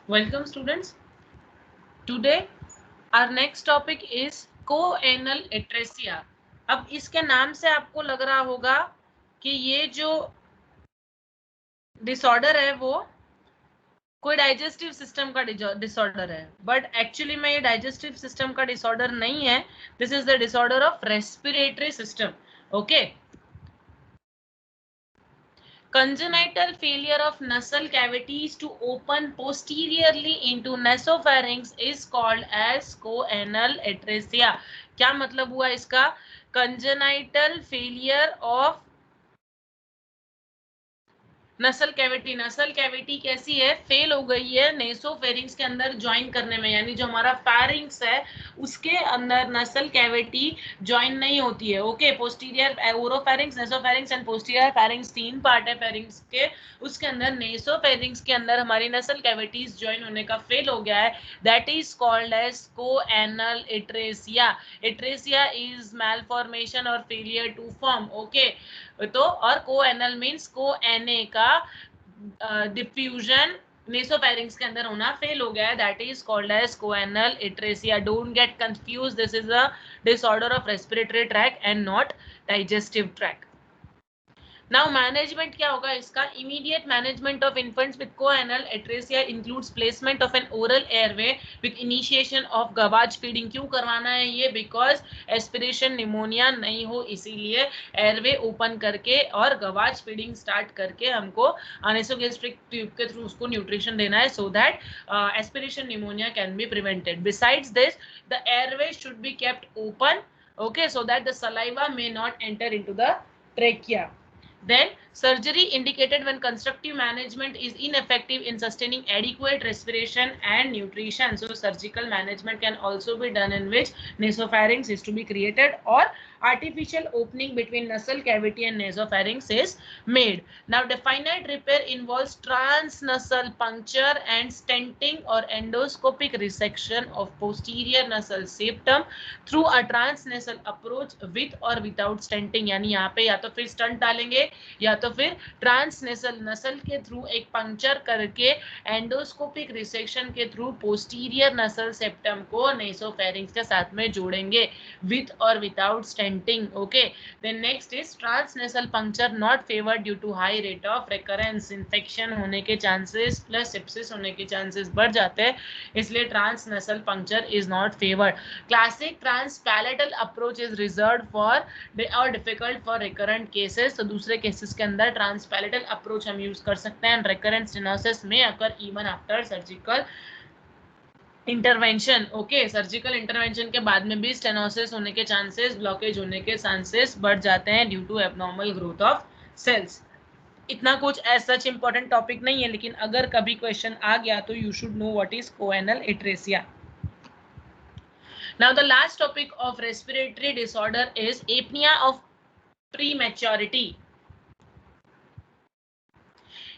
Welcome students. Today our next topic is choanal atresia. अब इसके नाम से आपको लग रहा होगा कि ये जो डिसऑर्डर है वो कोई डाइजेस्टिव सिस्टम का डिसऑर्डर है, बट एक्चुअली में ये डाइजेस्टिव सिस्टम का डिसऑर्डर नहीं है. This is the disorder of respiratory system. Okay. Congenital failure of nasal cavities to open posteriorly into nasopharynx is called as choanal atresia. क्या मतलब हुआ इसका? Congenital failure of नसल कैविटी कैसी है? फेल हो गई है नेसोफेरिंग्स के अंदर ज्वाइन करने में, यानी जो हमारा फेरिंग्स है उसके अंदर नसल कैविटी ज्वाइन नहीं होती है. Okay. Posterior oropharynx, नेसोफेरिंग्स and posterior pharynx तीन पार्ट है फेरिंग्स के. उसके अंदर नेसोफेरिंग्स के अंदर हमारी नसल कैविटीज ज्वाइन होने का फेल हो गया है. That is called as choanal atresia. Atresia is malformation or failure to form. Okay. तो और कोएनल मींस कोएनए का डिफ्यूजन नेसोफेरिंग्स के अंदर होना फेल हो गया है. That is called as choanal atresia. Don't get confuse. This is a disorder of respiratory tract and not digestive tract. Now management क्या होगा इसका? Immediate management of infants with choanal atresia includes placement of an oral airway with initiation of gavage feeding. क्यों करवाना है ये? Because aspiration pneumonia नहीं हो, इसीलिए एयरवे ओपन करके और गवाच फीडिंग स्टार्ट करके हमको अनेसोगैस्ट्रिक ट्यूब के थ्रू उसको न्यूट्रिशन देना है, so that aspiration pneumonia can be prevented. Besides this the airway should be kept open, okay, so that the saliva may not enter into the trachea. Then surgery indicated when constructive management is ineffective in sustaining adequate respiration and nutrition. So surgical management can also be done in which nasopharynx is to be created or artificial opening between nasal cavity and nasopharynx is made. Now definite repair involves transnasal puncture and stenting or endoscopic resection of posterior nasal septum through a transnasal approach with or without stenting. यानी यहाँ पे या तो फिर stunt डालेंगे या तो फिर ट्रांसनेसल नसल के थ्रू एक पंक्चर करके एंडोस्कोपिक रिसेक्शन के थ्रू पोस्टीरियर नसल सेप्टम को नेसोफेरिंग्स के साथ में जोड़ेंगे with or without stenting. Okay. Then next is transnasal puncture not favoured due to high rate of recurrence. Infection होने के चांसेस प्लस सेप्सिस होने के चांसेस बढ़ जाते हैं, इसलिए transnasal puncture is not favoured. Classic transpalatal approach is reserved for or difficult for recurrent cases. तो दूसरे केसेस के अंदर ट्रांसपैलेटल अप्रोच हम यूज कर सकते हैं. रिकरेंट स्टेनोसिस में occur even after surgical intervention. Okay. Surgical intervention के बाद में भी स्टेनोसिस होने के चांसेस, ब्लॉकेज होने के चांसेस बढ़ जाते हैं due to abnormal growth of cells. इतना कुछ एज सच इंपॉर्टेंट टॉपिक नहीं है, लेकिन अगर कभी क्वेश्चन आ गया तो you should know what is choanal atresia. Now the last topic of respiratory disorder is apnea of prematurity.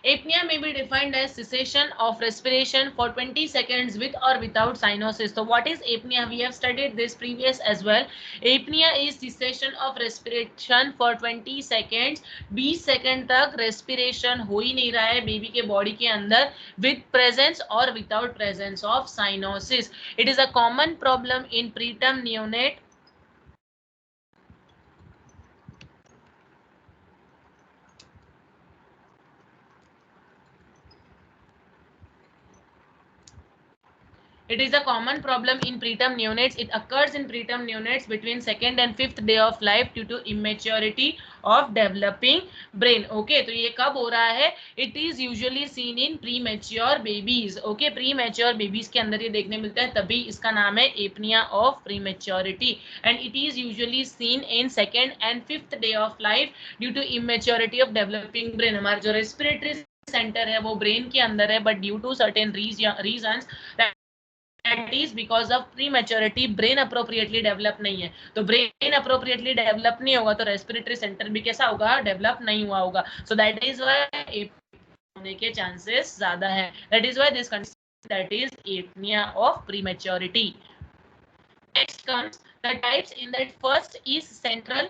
Apnea may be defined as cessation of respiration for 20 seconds with or without cyanosis. So what is apnea? We have studied this previous as well. Apnea is cessation of respiration for 20 seconds. 20 second तक respiration हो ही नहीं रहा है baby के body के अंदर with presence or without presence of cyanosis. It is a common problem in preterm neonate. It is a common problem in preterm neonates. It occurs in preterm neonates between 2nd and 5th day of life due to immaturity of developing brain. Okay, तो ये कब हो रहा है? It is usually seen in premature babies. Okay, premature babies के अंदर ये देखने मिलता है, तभी इसका नाम है apnea of prematurity. And it is usually seen in 2nd and 5th day of life due to immaturity of developing brain. हमारा जो respiratory center है वो brain के अंदर है, but due to certain reasons that is because of prematurity brain appropriately develop नहीं है. तो brain appropriately develop नहीं होगा तो respiratory center भी कैसा होगा? develop नहीं हुआ होगा. So that is why होने के chances ज़्यादा है. That is why this condition that is apnea of prematurity. Next comes The types in that first is central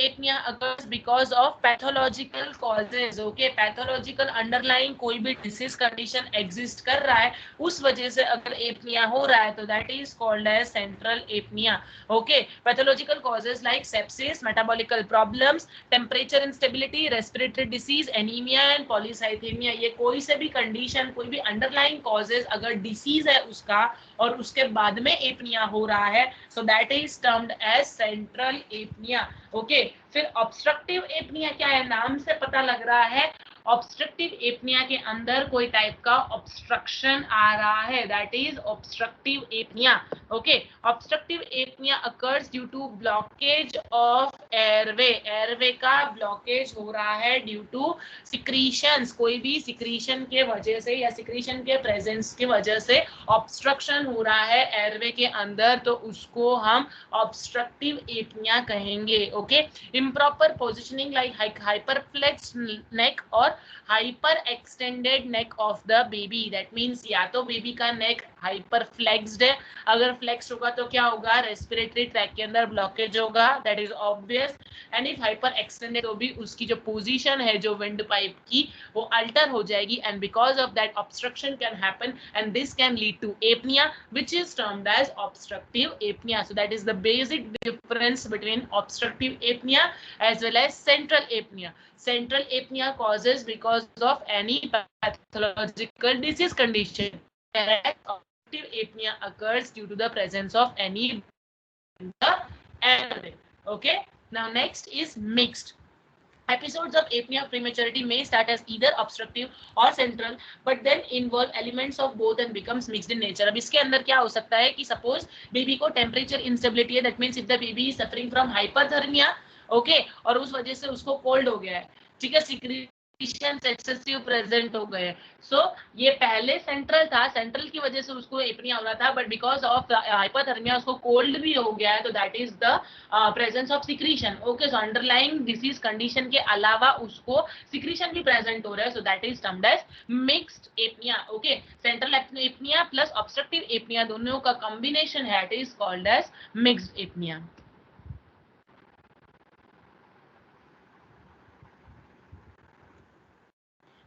apnea occurs because of pathological causes. Okay, pathological underlying कोई भी disease condition exist कर रहा है, उस वजह से अगर apnea हो रहा है तो that is called as central apnea. Okay, pathological causes like sepsis, metabolical problems, temperature instability, respiratory disease, anemia and polycythemia. ये कोई से भी condition, कोई भी underlying causes अगर disease है उसका और उसके बाद में apnea हो रहा है, so that is termed as central apnea. Okay, फिर obstructive apnea क्या है, नाम से पता लग रहा है ऑब्स्ट्रक्टिव एपनिया के अंदर कोई टाइप का ऑब्स्ट्रक्शन आ रहा है, that is obstructive apnea. Okay, obstructive apnea occurs due to blockage of airway. Airway का ब्लॉकेज हो रहा है ड्यू टू सिक्रीशंस, कोई भी सिक्रीशन के वजह से या सिक्रीशन के प्रेजेंस की वजह से ऑब्स्ट्रक्शन हो रहा है एयरवे के अंदर, तो उसको हम ऑब्स्ट्रक्टिव एपनिया कहेंगे. ओके, इम्प्रॉपर पोजिशनिंग लाइक हाइपरफ्लेक्स नेक और hyper extended neck of the baby. That means या तो बेबी का नेक हाइपर फ्लेक्स्ड है, अगर फ्लेक्स होगा तो क्या होगा, रेस्पिरेटरी ट्रैक के अंदर ब्लॉकेज होगा, that is obvious. And if hyper extended तो भी उसकी जो पोजीशन है जो विंड पाइप की वो अल्टर हो जाएगी, and because of that obstruction can happen and this can lead to apnea which is termed as obstructive apnea. So that is the basic difference between obstructive apnea as well as central apnea. Central apnea causes because of any pathological disease condition, whereas obstructive apnea occurs due to the presence of any in the airway. Okay, now next is mixed. Episodes of apnea prematurity may start as either obstructive or central, but then involve elements of both and becomes mixed in nature. अब इसके अंदर क्या हो सकता है कि suppose baby को temperature instability है, that means if the baby is suffering from hyperthermia, okay, और उस वजह से उसको कोल्ड हो गया है, ठीक है, सिक्रीशंस एक्सेसिव प्रेजेंट हो गए. सो ये पहले सेंट्रल था, सेंट्रल की वजह से उसको एपनिया हो रहा था, बट बिकॉज ऑफ हाइपरथर्मिया उसको कोल्ड भी हो गया है, तो that is the presence of secretion. Okay, so underlying disease condition के अलावा उसको सिक्रीशन भी प्रेजेंट हो रहा है, so that is termed as mixed apnea. Okay, central apnea plus obstructive apnea दोनों का कॉम्बिनेशन है, it is called as mixed apnea.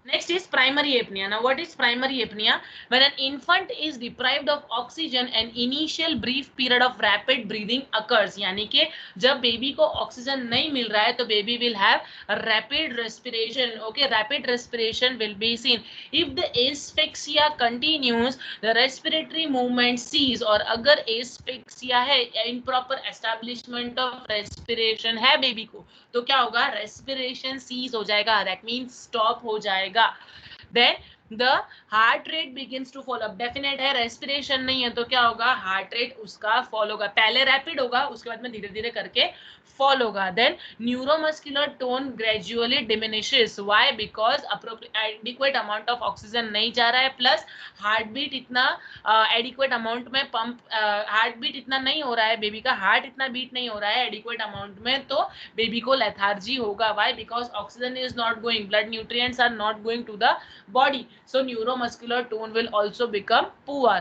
Next is primary apnea. Now, what is primary apnea? When an infant is deprived of oxygen, an initial brief period of rapid breathing occurs. यानी कि जब baby को oxygen नहीं मिल रहा है तो baby will have rapid respiration. Okay, rapid respiration will be seen. If the asphyxia continues, the respiratory movement cease. और अगर asphyxia है, improper establishment of respiration है बेबी को, तो क्या होगा, respiration cease हो जाएगा, that means stop हो जाएगा. Then the heart rate begins to fall. अब डेफिनेट है रेस्पिरेशन नहीं है तो क्या होगा, हार्ट रेट उसका फॉल होगा, पहले रैपिड होगा उसके बाद में धीरे धीरे करके फॉल होगा. Then neuromuscular tone gradually diminishes. Why? Because adequate amount of oxygen नहीं जा रहा है, प्लस हार्ट बीट इतना एडिक्वेट अमाउंट में पंप, हार्ट बीट इतना नहीं हो रहा है, बेबी का हार्ट इतना बीट नहीं हो रहा है एडिक्वेट अमाउंट में, तो बेबी को लेथार्जी होगा. Why? Because oxygen is not going, blood nutrients are not going to the body, so neuromuscular tone will also become poor.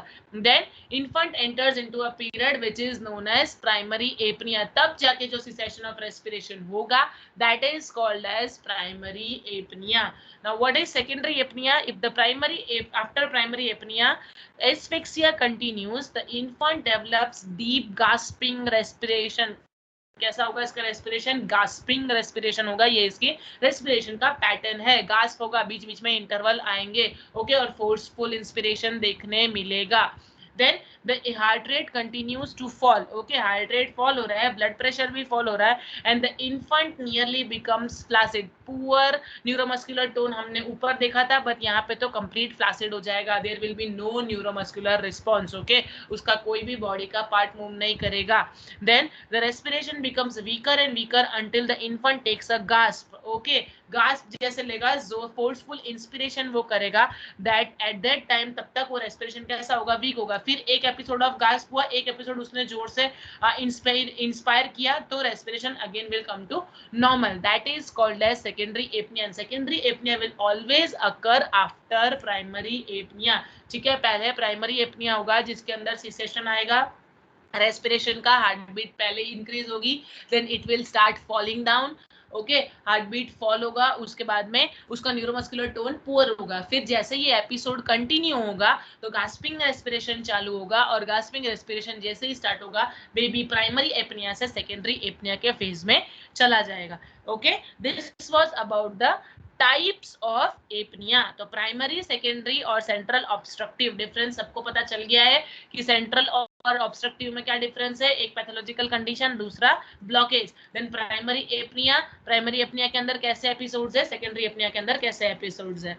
Then infant enters into a period which is known as primary apnea. तब जाके जो cessation of respiration होगा, that is called as primary apnea. Now what is secondary apnea? If the after primary apnea asphyxia continues, the infant develops deep gasping respiration. कैसा होगा इसका respiration, gasping respiration होगा, ये इसकी रेस्पिरेशन का pattern है. Gasp होगा, बीच बीच में इंटरवल आएंगे, ओके, और फोर्सफुल इंस्पिरेशन देखने मिलेगा. Then the heart rate continues to fall. Okay, heart rate fall हो रहा है, ब्लड प्रेशर भी फॉल हो रहा है, and the infant nearly becomes फ्लासिड. Poor neuromuscular tone हमने ऊपर देखा था, बट यहाँ पे तो कंप्लीट फ्लासिड हो जाएगा. There will be no neuromuscular response. Okay, उसका कोई भी बॉडी का पार्ट मूव नहीं करेगा. Then the respiration becomes weaker and weaker until the infant takes a gasp. Okay, gasp जैसे लेगा, जो फोर्सफुल इंस्पिरेशन वो करेगा, दैट एट दैट टाइम तब तक वो रेस्पिरेशन कैसा होगा, वीक होगा. फिर एक एपिसोड ऑफ गास्प हुआ, एक एपिसोड उसने जोर से इंस्पायर किया, तो respiration again will come to normal. That is called as secondary apnea. Secondary apnea will always occur after primary apnea. ठीक है, पहले प्राइमरी एपनिया होगा जिसके अंदर सिसेशन आएगा, रेस्पिरेशन का, हार्ट बीट पहले इंक्रीज होगी, then it will start falling down. Okay, heart beat fall होगा, उसके बाद में उसका न्यूरोमस्कुलर टोन पुअर होगा। फिर जैसे ये एपिसोड कंटिन्यू होगा तो गास्पिंग रेस्पिरेशन चालू होगा, और गास्पिंग रेस्पिरेशन जैसे ही स्टार्ट होगा बेबी प्राइमरी एपनिया से सेकेंडरी एपनिया के फेज में चला जाएगा। Okay, this was about the types of apnoea. तो प्राइमरी, सेकेंडरी और सेंट्रल ऑब्स्ट्रक्टिव डिफरेंस सबको पता चल गया है कि सेंट्रल और ऑब्स्ट्रक्टिव में क्या डिफरेंस है। एक पैथोलॉजिकल कंडीशन, दूसरा ब्लॉकेज। देन प्राइमरी एपनिया के अंदर कैसे एपिसोड्स है, सेकेंडरी एपनिया के अंदर कैसे एपिसोड्स है।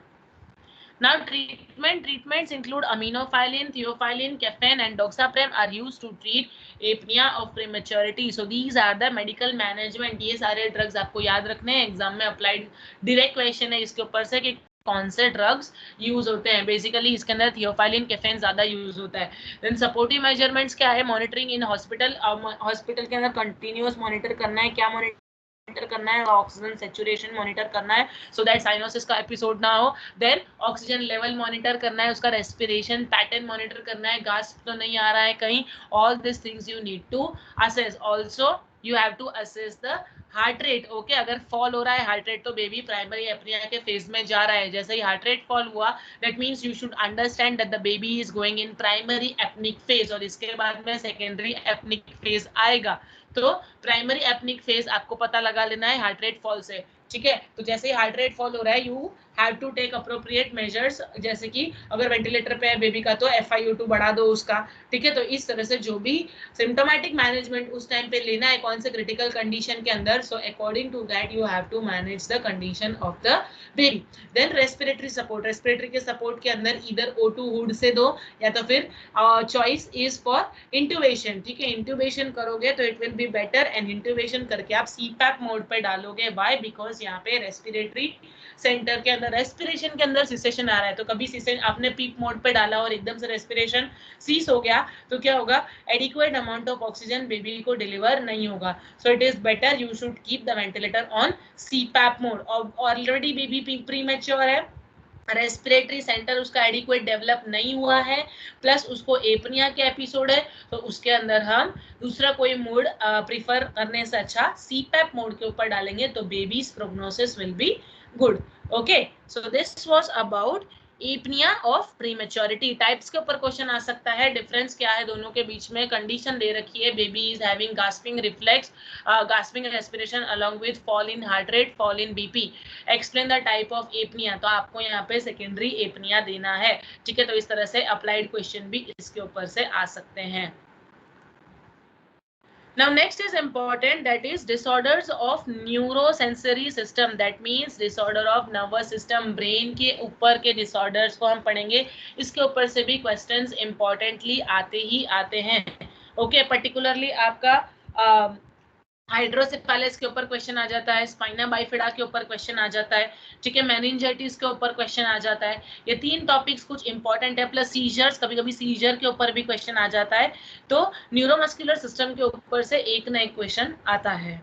Now treatments include aminophylline, theophylline, caffeine and doxaprem are used to treat apnea of prematurity. So these are the medical management. ये सारे ड्रग्स आपको याद रखने हैं, एग्जाम में अप्लाइड डायरेक्ट क्वेश्चन है इसके ऊपर से कि कौन से ड्रग्स यूज होते हैं। बेसिकली इसके अंदर थियोफाइलिन, कैफेन ज्यादा यूज होता है। देन सपोर्टिव मेजरमेंट्स क्या है, मॉनिटरिंग इन हॉस्पिटल, हॉस्पिटल के अंदर कंटिन्यूअस मॉनिटर करना है। क्या मॉनिटर करना है, ऑक्सीजन सैचुरेशन मॉनिटर करना है सो दैट साइनोसिस का एपिसोड ना हो। देन ऑक्सीजन लेवल मॉनिटर करना है, उसका रेस्पिरेशन पैटर्न मॉनिटर करना है, गास्प तो नहीं आ रहा है कहीं। All this things you need to assess. Also you have to assess the heart rate. Okay, अगर फॉल हो रहा है हार्ट रेट तो बेबी प्राइमरी एपनिया के फेज में जा रहा है। जैसे ही हार्ट रेट फॉल हुआ that means you should understand that the baby is going in primary apnoeic phase, और इसके बाद में सेकेंडरी एपनिक फेज आएगा। तो प्राइमरी एपनिक फेज आपको पता लगा लेना है हार्ट रेट फॉल से, ठीक है। तो जैसे ही हार्ट रेट फॉल हो रहा है you have to take appropriate measures, जैसे कि अगर वेंटिलेटर पे है बेबी का तो FiO2 बढ़ा दो उसका, ठीक है। तो इस तरह से जो भी सिम्टोमेटिक मैनेजमेंट उस टाइम पे लेना है कौन से क्रिटिकल कंडीशन के अंदर, so according to that you have to manage the condition of the baby. Then respiratory support, respiratory के सपोर्ट के अंदर इधर O2 हुड से दो या तो फिर चॉइस इज फॉर इंट्यूबेशन, ठीक है। इंट्यूबेशन करोगे तो it will be better, and intubation करके आप CPAP मोड पे डालोगे। व्हाई? बिकॉज यहाँ पे रेस्पिरेटरी सेंटर के अंदर रेस्पिरेशन के अंदर सिसेशन आ रहा है। तो कभी सिसेशन आपने पीप मोड पे डाला और एकदम से रेस्पिरेशन सीज हो गया तो क्या होगा, adequate amount of oxygen baby को डिलीवर नहीं होगा। So it is better you should keep the ventilator on CPAP mode. Already baby premature है, रेस्पिरेटरी सेंटर उसका एडिक्वेट डेवलप नहीं हुआ है, प्लस उसको एपनिया के एपिसोड है, तो उसके अंदर हम दूसरा कोई मोड प्रीफर करने से अच्छा CPAP मोड के ऊपर डालेंगे तो babies prognosis will be good. Okay, so this was about apnoea of prematurity. Types के ऊपर क्वेश्चन आ सकता है, डिफरेंस क्या है दोनों के बीच में, कंडीशन दे रखी है, baby is having gasping reflex, gasping respiration along with fall in heart rate, fall in BP, explain the type of apnoea. तो आपको यहाँ पे सेकेंडरी एपनिया देना है, ठीक है। तो इस तरह से अप्लाइड क्वेश्चन भी इसके ऊपर से आ सकते हैं। Now next is important, that is disorders of neurosensory system, that means disorder of nervous system, brain के ऊपर के disorders को हम पढ़ेंगे। इसके ऊपर से भी questions importantly आते ही आते हैं। ओके, particularly आपका हाइड्रोसेफेलस के ऊपर क्वेश्चन आ जाता है, स्पाइना बाइफिडा के ऊपर क्वेश्चन आ जाता है, ठीक है, मेनिंजाइटिस के ऊपर क्वेश्चन आ जाता है। ये तीन टॉपिक्स कुछ इंपॉर्टेंट है, प्लस सीजर्स, कभी कभी सीजर के ऊपर भी क्वेश्चन आ जाता है। तो न्यूरोमस्कुलर सिस्टम के ऊपर से एक ना एक क्वेश्चन आता है।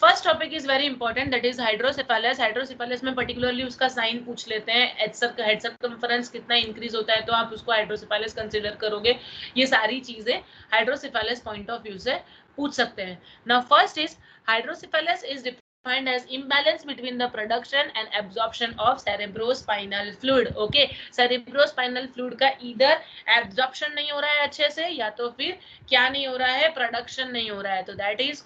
First topic is very important, that is hydrocephalus. Hydrocephalus में पर्टिकुलरली उसका साइन पूछ लेते हैं, हेड सर्कम्फरेंस कितना इंक्रीज होता है तो आप उसको हाइड्रोसेफेलस कंसीडर करोगे। ये सारी चीजें हाइड्रोसेफेलस पॉइंट ऑफ व्यू से पूछ सकते हैं। Now first is hydrocephalus is defined as imbalance between the production and absorption of cerebrospinal fluid. Okay, cerebrospinal fluid का either absorption नहीं हो रहा है अच्छे से, या तो फिर क्या नहीं हो रहा है, प्रोडक्शन नहीं हो रहा है। तो that is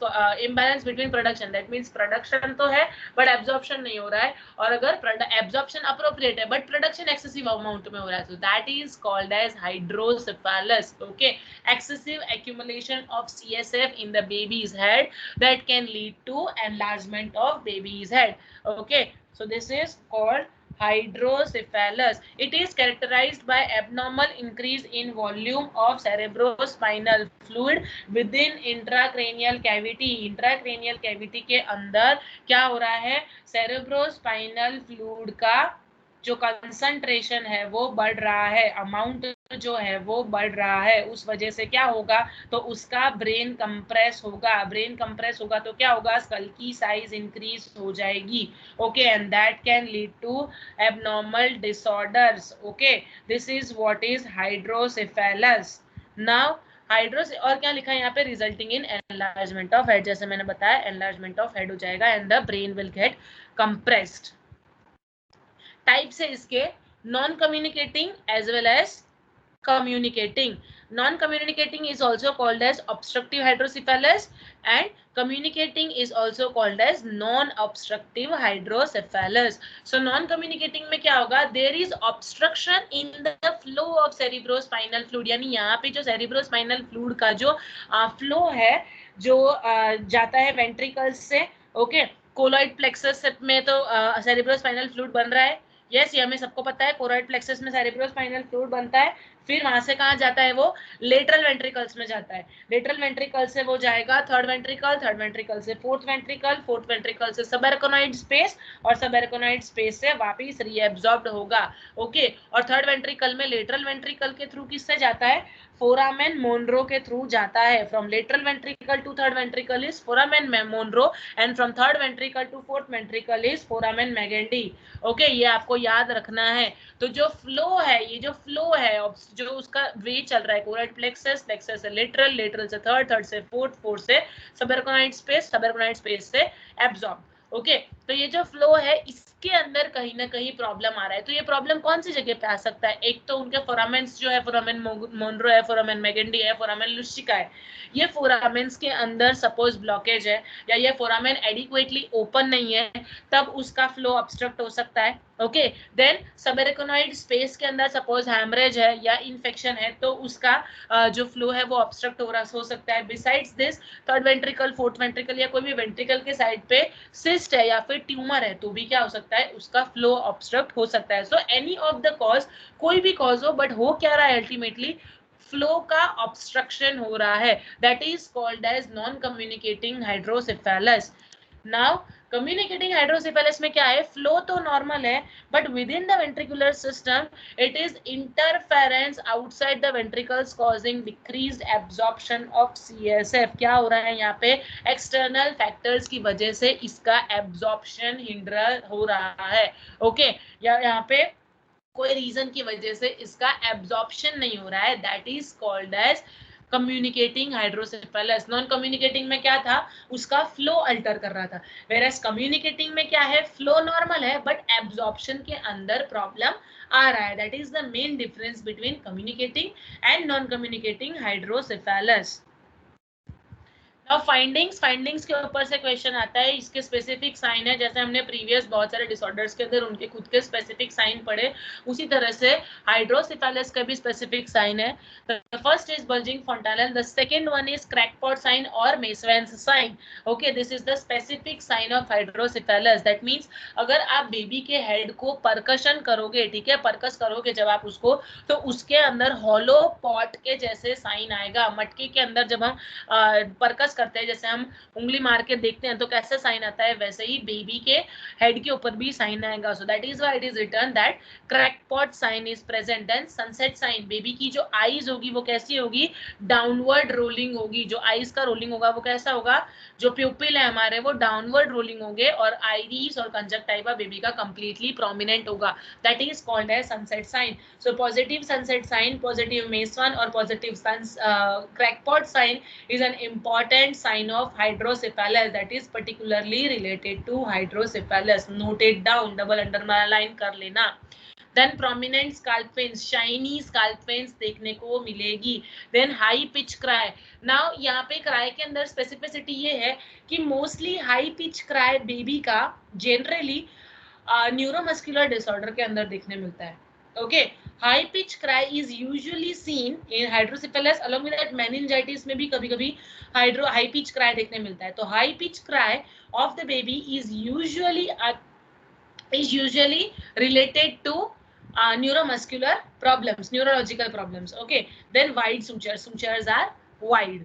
imbalance between production, that means production तो है but absorption नहीं हो रहा है, और अगर absorption appropriate है but production excessive amount में हो रहा है, तो that is called as hydrocephalus. Okay, excessive accumulation of CSF in the baby's head that can lead to enlargement of baby's head. Okay, so this is called hydrocephalus. It is characterized by abnormal increase in volume of cerebrospinal fluid within intracranial cavity. Intracranial cavity के अंदर क्या हो रहा है, cerebrospinal fluid का जो concentration है वो बढ़ रहा है, अमाउंट जो है वो बढ़ रहा है। उस वजह से क्या होगा, तो उसका ब्रेन कंप्रेस होगा। ब्रेन कंप्रेस होगा तो क्या होगा, स्कल की साइज इंक्रीज हो जाएगी। Okay, and that can lead to abnormal disorders. Okay, this is what is hydrocephalus. Now hydros और क्या लिखा है यहाँ पे, resulting in enlargement of head, जैसे मैंने बताया एनलार्जमेंट ऑफ हेड हो जाएगा and the brain will get compressed. Types है इसके, non communicating as well as communicating. Non-communicating is also called as obstructive hydrocephalus and communicating is also called as non-obstructive hydrocephalus. So non-communicating में क्या होगा, there is obstruction in the flow of cerebrospinal fluid, यानी यहाँ पे जो cerebrospinal fluid का जो flow है, जो जाता है ventricles से, okay, कोलॉइड प्लेक्सस में तो सेरिब्रोस्पाइनल फ्लूइड बन रहा है, यस, ये हमें सबको पता है, कोलॉइड प्लेक्सस में सेरिब्रोस्पाइनल फ्लूइड बनता है, फिर वहां से कहाँ जाता है, वो लेटरल वेंट्रिकल्स में जाता है, लेटरल वेंट्रिकल से वो जाएगा थर्ड वेंट्रिकल, थर्ड वेंट्रिकल से फोर्थ वेंट्रिकल, फोर्थ वेंट्रिकल से सबएरकोनॉइड स्पेस, और सबएरकोनॉइड स्पेस से वापस रीएब्सॉर्ब्ड होगा, ओके, और थर्ड वेंट्रिकल में लेटरल वेंट्रिकल के थ्रू किससे जाता है, फोरामेन मोनरो के थ्रू जाता है, from lateral ventricle to third ventricle is foramen Monro and from third ventricle to fourth ventricle is foramen Magendie, okay, ये आपको याद रखना है। तो जो फ्लो है, ये जो फ्लो है, जो उसका वे चल रहा है, कोलॉइड प्लेक्सस, प्लेक्सस से लेटरल, लेटरल से थर्ड, थर्ड से फोर्थ, फोर्थ से सबएरकोनॉइड स्पेस, सबएरकोनॉइड स्पेस से एब्सॉर्ब, ओके, तो ये जो फ्लो है इसके अंदर कहीं ना कहीं प्रॉब्लम आ रहा है। तो ये प्रॉब्लम कौन सी जगह पे आ सकता है, एक तो उनके फोरामेंस जो है, फोरामेन मोनरो है, फोरामेन मैगेंडी है, फोरामेन लुस्टिका है, ये फोरामेंस के अंदर सपोज ब्लॉकेज है या ये फोरामेन एडिक्वेटली ओपन नहीं है, तब उसका फ्लो ऑब्स्ट्रक्ट हो सकता है, ओके, देन सबएरकोनॉइड स्पेस के अंदर सपोज हैमरेज है या इन्फेक्शन है, तो उसका जो फ्लो है वो ऑब्स्ट्रक्ट हो सकता है। Besides this third ventricle, fourth ventricle या कोई भी वेंट्रिकल के साइड पे सिस्ट है या फिर ट्यूमर है, तो भी क्या हो सकता है, उसका फ्लो ऑब्स्ट्रक्ट हो सकता है। So any of the cause, कोई भी कॉज हो, बट हो क्या रहा है, अल्टीमेटली फ्लो का ऑब्स्ट्रक्शन हो रहा है, that is called as non communicating hydrocephalus. Now communicating hydrocephalus में क्या है, फ्लो तो नॉर्मल है, but within the ventricular system it is interference outside the ventricles causing decreased absorption of CSF। क्या हो रहा है यहाँ पे, एक्सटर्नल फैक्टर्स की वजह से इसका एब्जॉर्प्शन हिंडर हो रहा है, ओके, या यहाँ पे कोई रीजन की वजह से इसका एब्जॉर्प्शन नहीं हो रहा है, that is called as communicating hydrocephalus. Non communicating में क्या था, उसका फ्लो अल्टर कर रहा था, वेरएस कम्युनिकेटिंग में क्या है, फ्लो नॉर्मल है बट एब्जॉर्प्शन के अंदर प्रॉब्लम आ रहा है, that is the main difference between communicating and non communicating hydrocephalus. Now findings के ऊपर से क्वेश्चन आता है, इसके स्पेसिफिक साइन है, जैसे हमने प्रीवियस बहुत सारे डिसऑर्डर्स के अंदर उनके खुद के स्पेसिफिक साइन पढ़े, उसी तरह से हाइड्रोसेफेलस का भी स्पेसिफिक साइन है। The first is bulging fontanelle, the second one is crackpot sign और Macewen's sign, okay, this is the specific sign of hydrocephalus. That means अगर आप बेबी के हेड को परकशन करोगे, ठीक है, परकस करोगे जब आप उसको, तो उसके अंदर हॉलो पॉट के जैसे साइन आएगा, मटके के अंदर जब हम परकस करते हैं, जैसे हम उंगली मार के देखते हैं तो कैसे साइन आता है, वैसे ही बेबी के हेड के ऊपर भी साइन आएगा। So that is why it is written that crackpot sign is present. And sunset sign, baby की जो आईज होगी वो कैसी होगी, डाउनवर्ड रोलिंग होगी, जो आईज का रोलिंग होगा वो कैसा होगा, जो प्यूपिल है हमारे वो डाउनवर्ड रोलिंग होंगे, और आइरिस और कंजक्टिवा बेबी का कंप्लीटली प्रोमिनेंट होगा, that is called as sunset sign. So positive sunset sign, positive Macewen और positive crackpot sign is an important sign of hydrocephalus, that is particularly related to hydrocephalus. Note it down, double underline कर लेना। Then prominent scalp veins, shiny scalp veins देखने को मिलेगी। Then high pitch cry. Now यहाँ पे cry के अंदर specificity ये है कि mostly high pitch cry baby का generally neuromuscular disorder के अंदर देखने मिलता है, okay. High pitch cry is usually seen in hydrocephalus, along with that meningitis में भी कभी-कभी high pitch cry देखने मिलता है। तो high pitch cry of the baby is usually related to neuromuscular problems, neurological problems, okay. Then wide sutures are wide.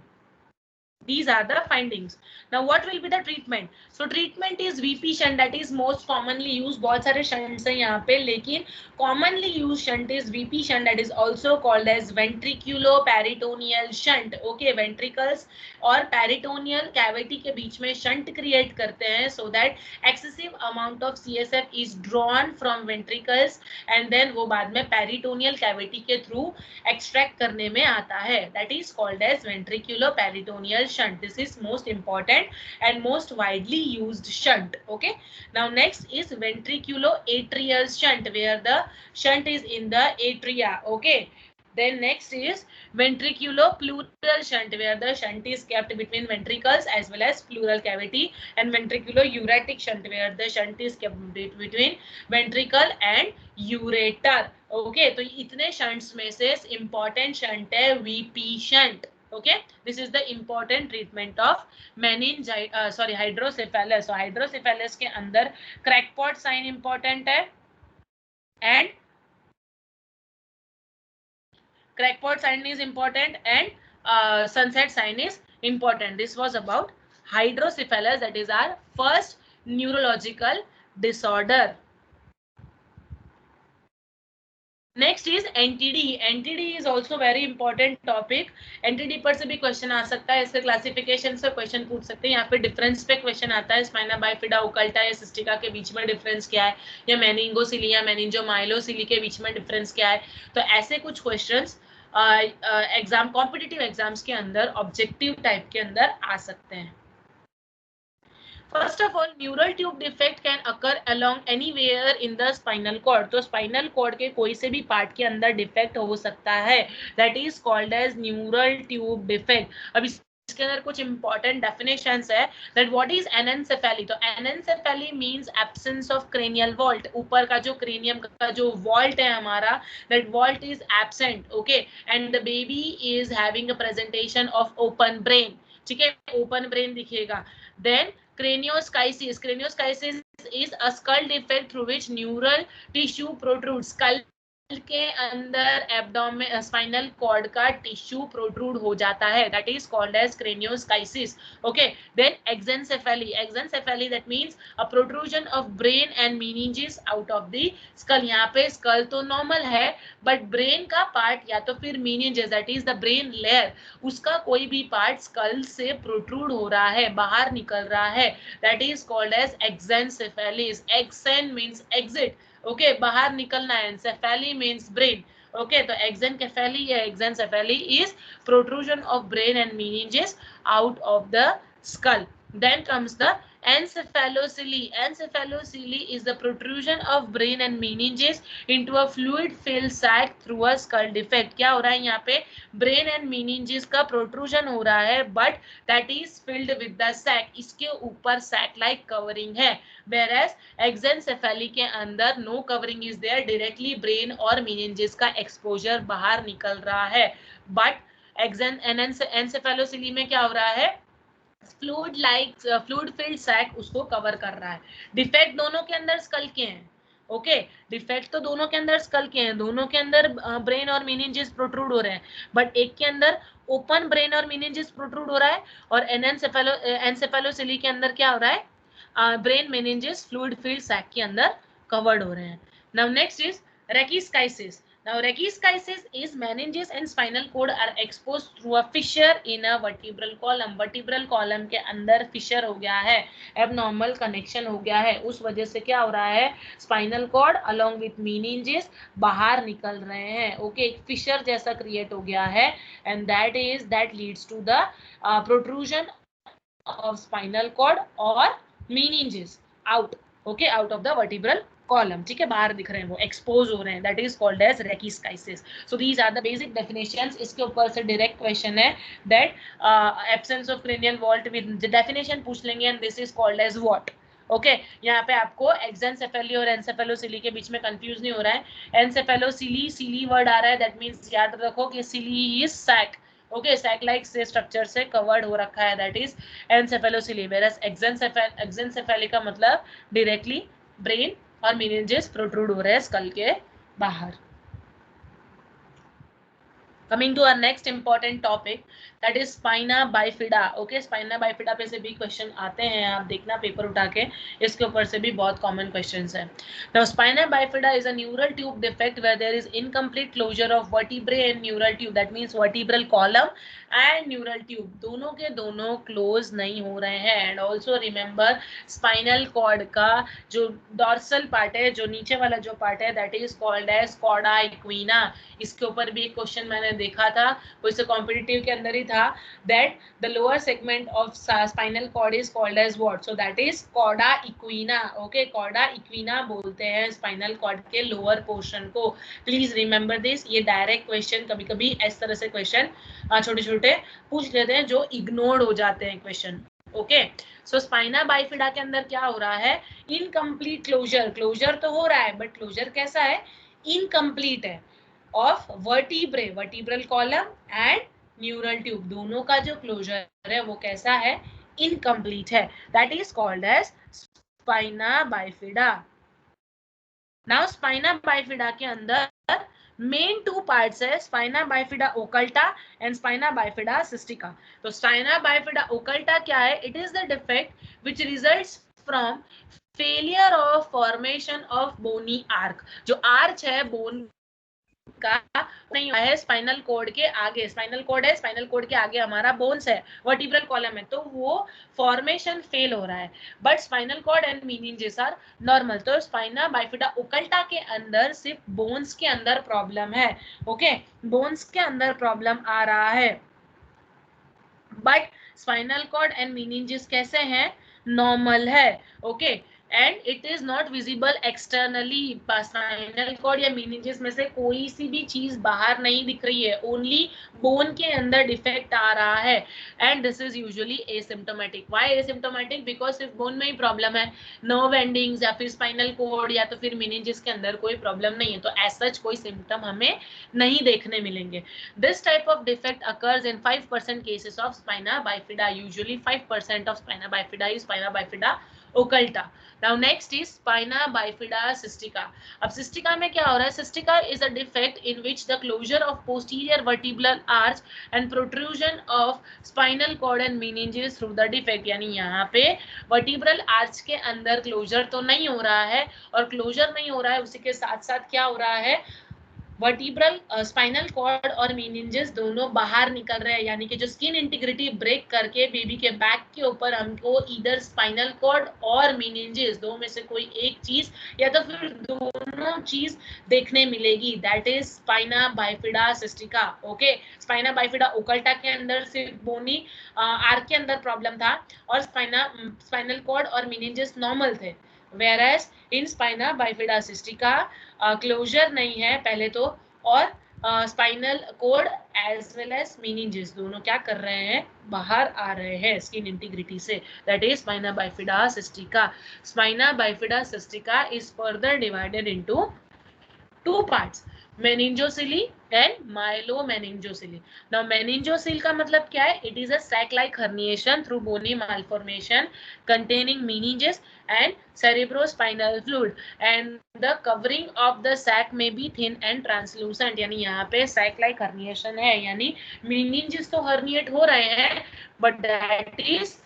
These are the findings. Now what will be the treatment? So treatment is VP shunt, that is most commonly used. बहुत सारे shunts हैं यहाँ पे, लेकिन commonly used shunt is VP shunt, that is also called as ventriculoperitoneal shunt, okay. Ventricles और peritoneal cavity के बीच में शंट क्रिएट करते हैं so that excessive amount of CSF is drawn from ventricles and then वो बाद में peritoneal cavity के थ्रू एक्सट्रैक्ट करने में आता है. That is called as ventriculoperitoneal shunt. This is most important and most widely used shunt. Okay, now next is ventriculoatrial shunt where the shunt is in the atria. Okay, then next is ventriculopleural shunt where the shunt is kept between ventricles as well as pleural cavity, and ventriculouretic shunt where the shunt is kept between ventricle and ureter. Okay, तो इतने shunts में से important shunt है VP shunt. Okay, this is the important treatment of hydrocephalus. So hydrocephalus के अंदर crackpot sign important है and crackpot sign is important and sunset sign is important. This was about hydrocephalus, that is our first neurological disorder. Next is NTD. NTD is also very important topic. NTD पर से भी question आ सकता है, इसके classification से question पूछ सकते हैं. यहाँ पे डिफरेंस पे क्वेश्चन आता है, स्पाइना बाइफिडा ओकल्टा या सिस्टिका के बीच में डिफरेंस क्या है, या मेनिंगोसिली या मेनिंजोमाइलोसिली के बीच में डिफरेंस क्या है. तो ऐसे कुछ क्वेश्चंस एग्जाम कॉम्पिटिटिव एग्जाम्स के अंदर ऑब्जेक्टिव टाइप के अंदर आ सकते हैं. First of all, neural tube defect can occur along anywhere in the spinal cord. तो spinal cord के कोई से भी पार्ट के अंदर डिफेक्ट हो सकता है. That is called as neural tube defect. अब इसके अंदर कुछ important definitions है. That what is anencephaly? तो anencephaly means absence of cranial vault. ऊपर का जो cranium का जो vault है हमारा, that vault is absent. Okay, and the baby is having a presentation of open brain. ठीक है, open brain दिखेगा. Then cranioschisis. Cranioschisis is a skull defect through which neural tissue protrudes. Skull के अंदर abdomen spinal cord का tissue protrude हो जाता है. That is called as cranioschisis. Okay, then exencephaly. Exencephaly that means a protrusion of brain and meninges out of the skull. यहाँ पे school तो normal है बट ब्रेन का पार्ट या तो फिर meninges that is the brain layer, उसका कोई भी पार्ट स्कल से प्रोट्रूड हो रहा है, बाहर निकल रहा है. That is called as exencephalus. Exen means exit. Okay, बाहर निकलना है. एंसेफेली मींस ब्रेन. ओके, तो एक्सेनकेफेली या exencephaly is protrusion of brain and meninges out of the skull. Then comes the encephalocele. Encephalocele is the protrusion of brain and meninges into a fluid filled sac through a skull defect. क्या हो रहा है यहाँ पे? brain and meninges का protrusion हो रहा है but that is filled with the sac. इसके ऊपर sac like covering है. Whereas exencephaly के अंदर no covering is there, directly brain और meninges का exposure बाहर निकल रहा है. But encephalocele में क्या हो रहा है? फ्लूइड फिल्ड सैक उसको कवर कर रहा है. डिफेक्ट दोनों के अंदर स्कल के हैं. ओके, डिफेक्ट तो दोनों के अंदर स्कल के हैं, दोनों के अंदर ब्रेन और मीनिंजेस प्रोट्रूड हो रहे हैं, बट एक के अंदर ओपन ब्रेन और मीनिंजेस प्रोट्रूड हो रहा है और एनसेफेलोसिली के अंदर क्या हो रहा है? Brain meninges fluid filled sac के अंदर कवर्ड हो रहे हैं. Now next is rachischisis. Now rachis is meninges and spinal cord are exposed through a fissure in a vertebral column. Vertebral column के अंदर fissure हो गया है, abnormal connection हो गया है, उस वजह से क्या हो रहा है? spinal cord along with meninges बाहर निकल रहे हैं. ओके, एक fissure जैसा create हो गया है and that leads to the protrusion of spinal cord or meninges out. Okay, out of the vertebral column. ठीक है, बाहर दिख रहे हैं, वो एक्सपोज हो रहे हैं. That is called as rachischisis. So these are the basic definitions. इसके ऊपर से डायरेक्ट क्वेश्चन है that absence of cranial vault with definition पूछ लेंगे and this is called as what. Okay, यहाँ पे आपको एक्सेंसेफेली और एनसेफेलोसिली के बीच में कंफ्यूज नहीं हो रहा है. एनसेफेलोसिली, सिली वर्ड आ रहा है, दैट मींस याद रखो कि cele is sac. Okay, sac like से स्ट्रक्चर से कवर्ड हो रखा है, that is encephalocele. Whereas exencephaly का मतलब डायरेक्टली ब्रेन और meninges प्रोट्रूड हो रहे हैं स्कल के बाहर. Coming to our next important topic, that is spina bifida. Okay, spina bifida पे से भी क्वेश्चन आते हैं, आप देखना पेपर उठा के, इसके ऊपर से भी बहुत कॉमन क्वेश्चंस हैं. Now spina bifida is a neural tube defect where there is incomplete closure of vertebrae and neural tube. That means vertebral column and neural tube दोनों के दोनों क्लोज नहीं हो रहे हैं. And also remember spinal cord का जो dorsal part है, जो नीचे वाला जो पार्ट है, that is called as cauda equina. इसके ऊपर भी एक क्वेश्चन मैंने देखा था, वो इससे कॉम्पिटिटिव के अंदर ही था, that the lower segment of spinal cord is called as what. So that is cauda equina. Okay, cauda equina बोलते हैं स्पाइनल कॉर्ड के लोअर पोर्शन को. Please remember this. ये डायरेक्ट क्वेश्चन कभी कभी इस तरह से क्वेश्चन छोटे छोटे पूछ लेते हैं जो इग्नोर्ड हो जाते हैं क्वेश्चन. ओके, सो स्पाइना बाइफिडा के अंदर क्या हो रहा है, इनकम्प्लीट क्लोजर. क्लोजर तो हो रहा है बट क्लोजर कैसा है, इनकम्प्लीट है, of vertebrae, vertebral column and neural tube. दोनों का जो क्लोजर है वो कैसा है, इनकम्प्लीट है. That is called as spina bifida. Now spina bifida के अंदर मेन टू पार्ट्स है, spina bifida occulta and spina bifida cystica. तो स्पाइना बाइफिडा ओकल्टा क्या है, it is the defect which results from failure of formation of bony arc. जो arch है bone का नहीं है स्पाइनल कॉर्ड के आगे. स्पाइनल कॉर्ड है, स्पाइनल कॉर्ड के आगे हमारा बोन्स है, वर्टिब्रल कॉलम है, तो वो फॉर्मेशन फेल हो रहा है. But spinal cord and meninges are normal. तो स्पाइना बाइफिडा ओकल्टा के अंदर सिर्फ बोन्स के अंदर प्रॉब्लम है. ओके, बोन्स के अंदर प्रॉब्लम आ रहा है. But spinal cord and meninges कैसे हैं, नॉर्मल है. Okay, and it is not visible externally. Spinal cord या मीनिंजेस में से कोई सी भी चीज बाहर नहीं दिख रही है, ओनली बोन के अंदर डिफेक्ट आ रहा है. And this is usually asymptomatic. Why asymptomatic, because सिर्फ बोन में ही प्रॉब्लम है, नर्व एंडिंग्स या फिर स्पाइनल कॉर्ड या तो फिर मीनिंजेस के अंदर कोई प्रॉब्लम नहीं है, तो एज सच कोई सिम्टम हमें नहीं देखने मिलेंगे. This type of defect occurs in 5% cases of spina bifida. Usually 5% of spina bifida is spina bifida occulta. Now next is spina bifida cystica. अब cystica में क्या हो रहा है, cystica is a defect in which the closure of posterior vertebral arch and protrusion of spinal cord and meninges through the defect. यानी यहाँ पे vertebral arch के अंदर closure तो नहीं हो रहा है, और closure नहीं हो रहा है उसी के साथ साथ क्या हो रहा है, वर्टिब्रल स्पाइनल कॉर्ड और मीनिंजेस दोनों बाहर निकल रहे हैं. यानी कि जो स्किन इंटीग्रिटी ब्रेक करके बेबी के बैक के ऊपर हमको इधर स्पाइनल कॉर्ड और मीनिंजेस दो में से कोई एक चीज या तो फिर दोनों चीज देखने मिलेगी. That is spina bifida cystica. Okay, spina bifida occulta के अंदर सिर्फ बोनी आर्क के अंदर प्रॉब्लम था और स्पाइनल कॉर्ड और मीनिंजेस नॉर्मल थे. whereas in spina bifida cystica closure नहीं है पहले तो, और spinal cord as well as meninges दोनों क्या कर रहे हैं, बाहर आ रहे हैं स्किन इंटीग्रिटी से. That is spina bifida cystica. Spina bifida cystica is further divided into two parts, meningocele and myelomeningocele. Now meningocele का मतलब क्या है, it is a sac-like herniation through bony malformation containing meninges and cerebrospinal fluid, and the covering of the sac may be thin and translucent. यानी यहाँ पे sac-like herniation है, यानी meninges तो herniate हो रहे हैं but that is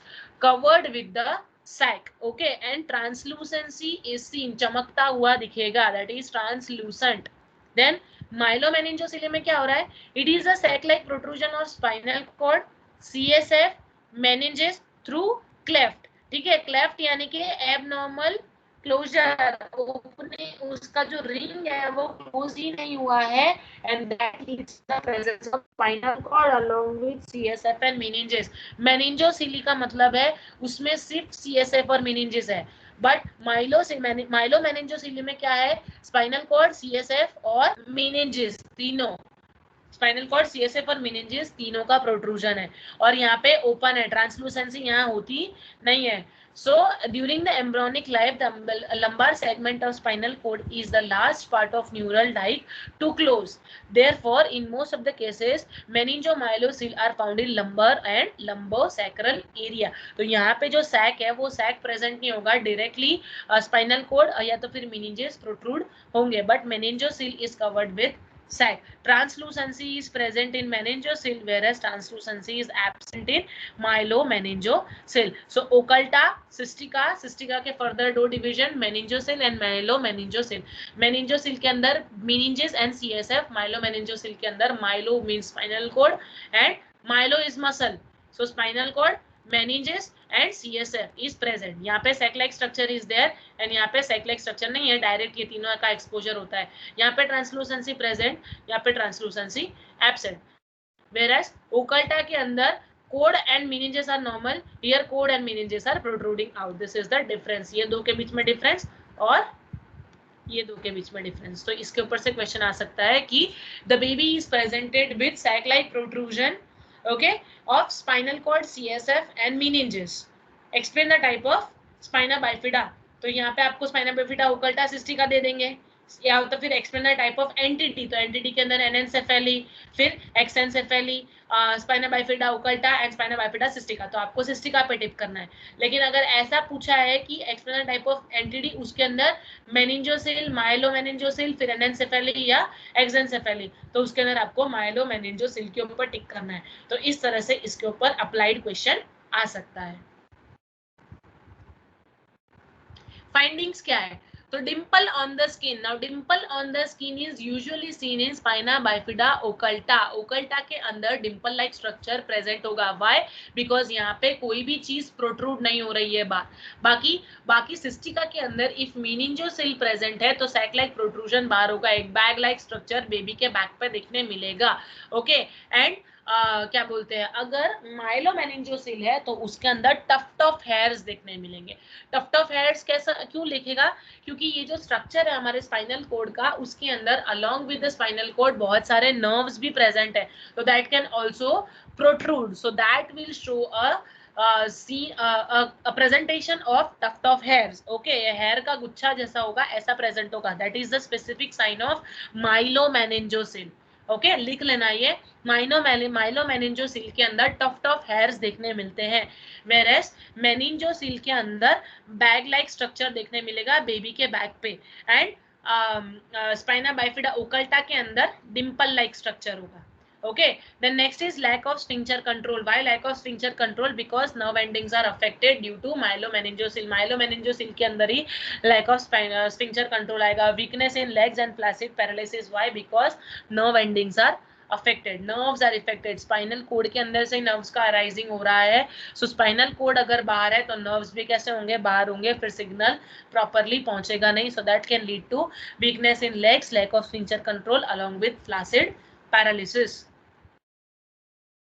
covered with the sac. Okay, and translucency is seen, चमकता हुआ दिखेगा, that is translucent. Then myelomeningocele में क्या हो रहा है, it is a sac-like protrusion of spinal cord, CSF, meninges through cleft. ठीक है, cleft यानी कि abnormal क्लोजर, ओपनिंग उसका जो रिंग है वो क्लोज ही नहीं हुआ है, and that leads the presence of spinal cord along with CSF and meninges. Meningocele का मतलब है उसमें सिर्फ सीएसएफ और मेनिंजेस है, बट माइलोमेनिंजोसिली में क्या है, स्पाइनल कॉर्ड, सीएसएफ और मेनिंजेस तीनों, स्पाइनल कॉर्ड, सीएसएफ और मेनिंजेस तीनों का प्रोट्रूजन है, और यहाँ पे ओपन है, ट्रांसलूसेंसी यहाँ होती नहीं है. So during the embryonic life, the lumbar segment of spinal cord is the last part of neural dike to close. Therefore, in most of the cases, meningomyelocele are found in lumbar and lumbosacral area. तो यहाँ पे जो sac है वो sac present नहीं होगा, directly spinal cord या तो फिर meninges protrude होंगे, but meningocele is covered with sac. Translucency is present in meningocele, whereas translucency is absent in myelomeningocele. So occulta, cystica, cystica के further दो division meningocele and myelomeningocele. meningocele के अंदर meninges and CSF, myelomeningocele के अंदर myelo means spinal cord and myelo is muscle. So spinal cord, meninges and CSF is present. यहाँ पे sac like structure is there and यहाँ पे sac like structure नहीं है, डायरेक्ट ये तीनों का एक्सपोजर होता है. यहाँ पे ट्रांसलूसेंसी प्रेजेंट, यहाँ पे ट्रांसलूसेंसी एब्सेंट. whereas occulta के अंदर code and meninges are normal, here code and meninges are protruding out. this is the difference. ये दो के बीच में डिफरेंस और ये दो के बीच में डिफरेंस. तो इसके ऊपर से क्वेश्चन आ सकता है कि the baby is presented with sac like protrusion, okay, of spinal cord, CSF and meninges. explain the type of spina bifida. तो यहाँ पे आपको spina bifida, occulta, cystica दे देंगे, या तो फिर explain the type of entity. तो एंटिटी के अंदर एनेंसेफेली, फिर exencephaly, spina bifida, occulta and spina bifida, cystica. तो आपको सिस्टिका पे टिप करना है. लेकिन अगर ऐसा पूछा है कि explain the type of entity, उसके अंदर मेनिंजोसेल, माइलोमेनिंजोसेल, फिर एनेंसेफेली या एक्सेंसेफेली, तो उसके अंदर आपको माइलोमेनिंजोसेल के ऊपर टिक करना है. तो इस तरह से इसके ऊपर अप्लाइड क्वेश्चन आ सकता है. फाइंडिंग्स क्या है? तो Dimple on the skin. Now Dimple on the skin is usually seen in spina bifida, occulta. Occulta के अंदर डिम्पल लाइक स्ट्रक्चर प्रेजेंट होगा. व्हाई? बिकॉज यहाँ पे कोई भी चीज प्रोट्रूड नहीं हो रही है बाहर. बाकी सिस्टिका के अंदर इफ मेनिंजोसेल प्रेजेंट है तो सैक लाइक प्रोट्रूजन बाहर होगा. एक बैग लाइक स्ट्रक्चर बेबी के बैक पे दिखने मिलेगा. ओके एंड क्या बोलते हैं, अगर माइलोमेनिंजोसेल है तो उसके अंदर टफ्ट ऑफ हेयर्स देखने मिलेंगे. टफ्ट ऑफ हेयर्स कैसा क्यों लिखेगा? क्योंकि ये जो स्ट्रक्चर है हमारे स्पाइनल कोड का, उसके अंदर along with the spinal cord बहुत सारे नर्व्स भी प्रेजेंट है. तो that can also protrude. So that will show a presentation of tuft of hairs. okay, ये hair का गुच्छा जैसा होगा, ऐसा प्रेजेंट होगा. that is the specific sign of myelomeningocele. Okay लिख लेना ये. माइलोमेनिंजोसील के अंदर टफ्ट ऑफ हेयर्स देखने मिलते हैं, वेरेस मेनिंजोसील के अंदर बैग लाइक स्ट्रक्चर देखने मिलेगा बेबी के बैक पे. एंड स्पाइना बाइफिडा, ओकल्टा के अंदर डिम्पल लाइक स्ट्रक्चर होगा. okay, then next is lack of sphincter control. why lack of sphincter control? because nerve endings are affected due to myelomeningocele. myelomeningocele के अंदर ही lack of sphincter control आएगा. weakness in legs and flaccid paralysis. why? because nerve endings are affected. nerves are affected. spinal cord के अंदर से nerves का arising हो रहा है. so spinal cord अगर बाहर है तो nerves भी कैसे होंगे? बाहर होंगे. फिर signal properly पहुंचेगा नहीं. so that can lead to weakness in legs, lack of sphincter control along with flaccid paralysis.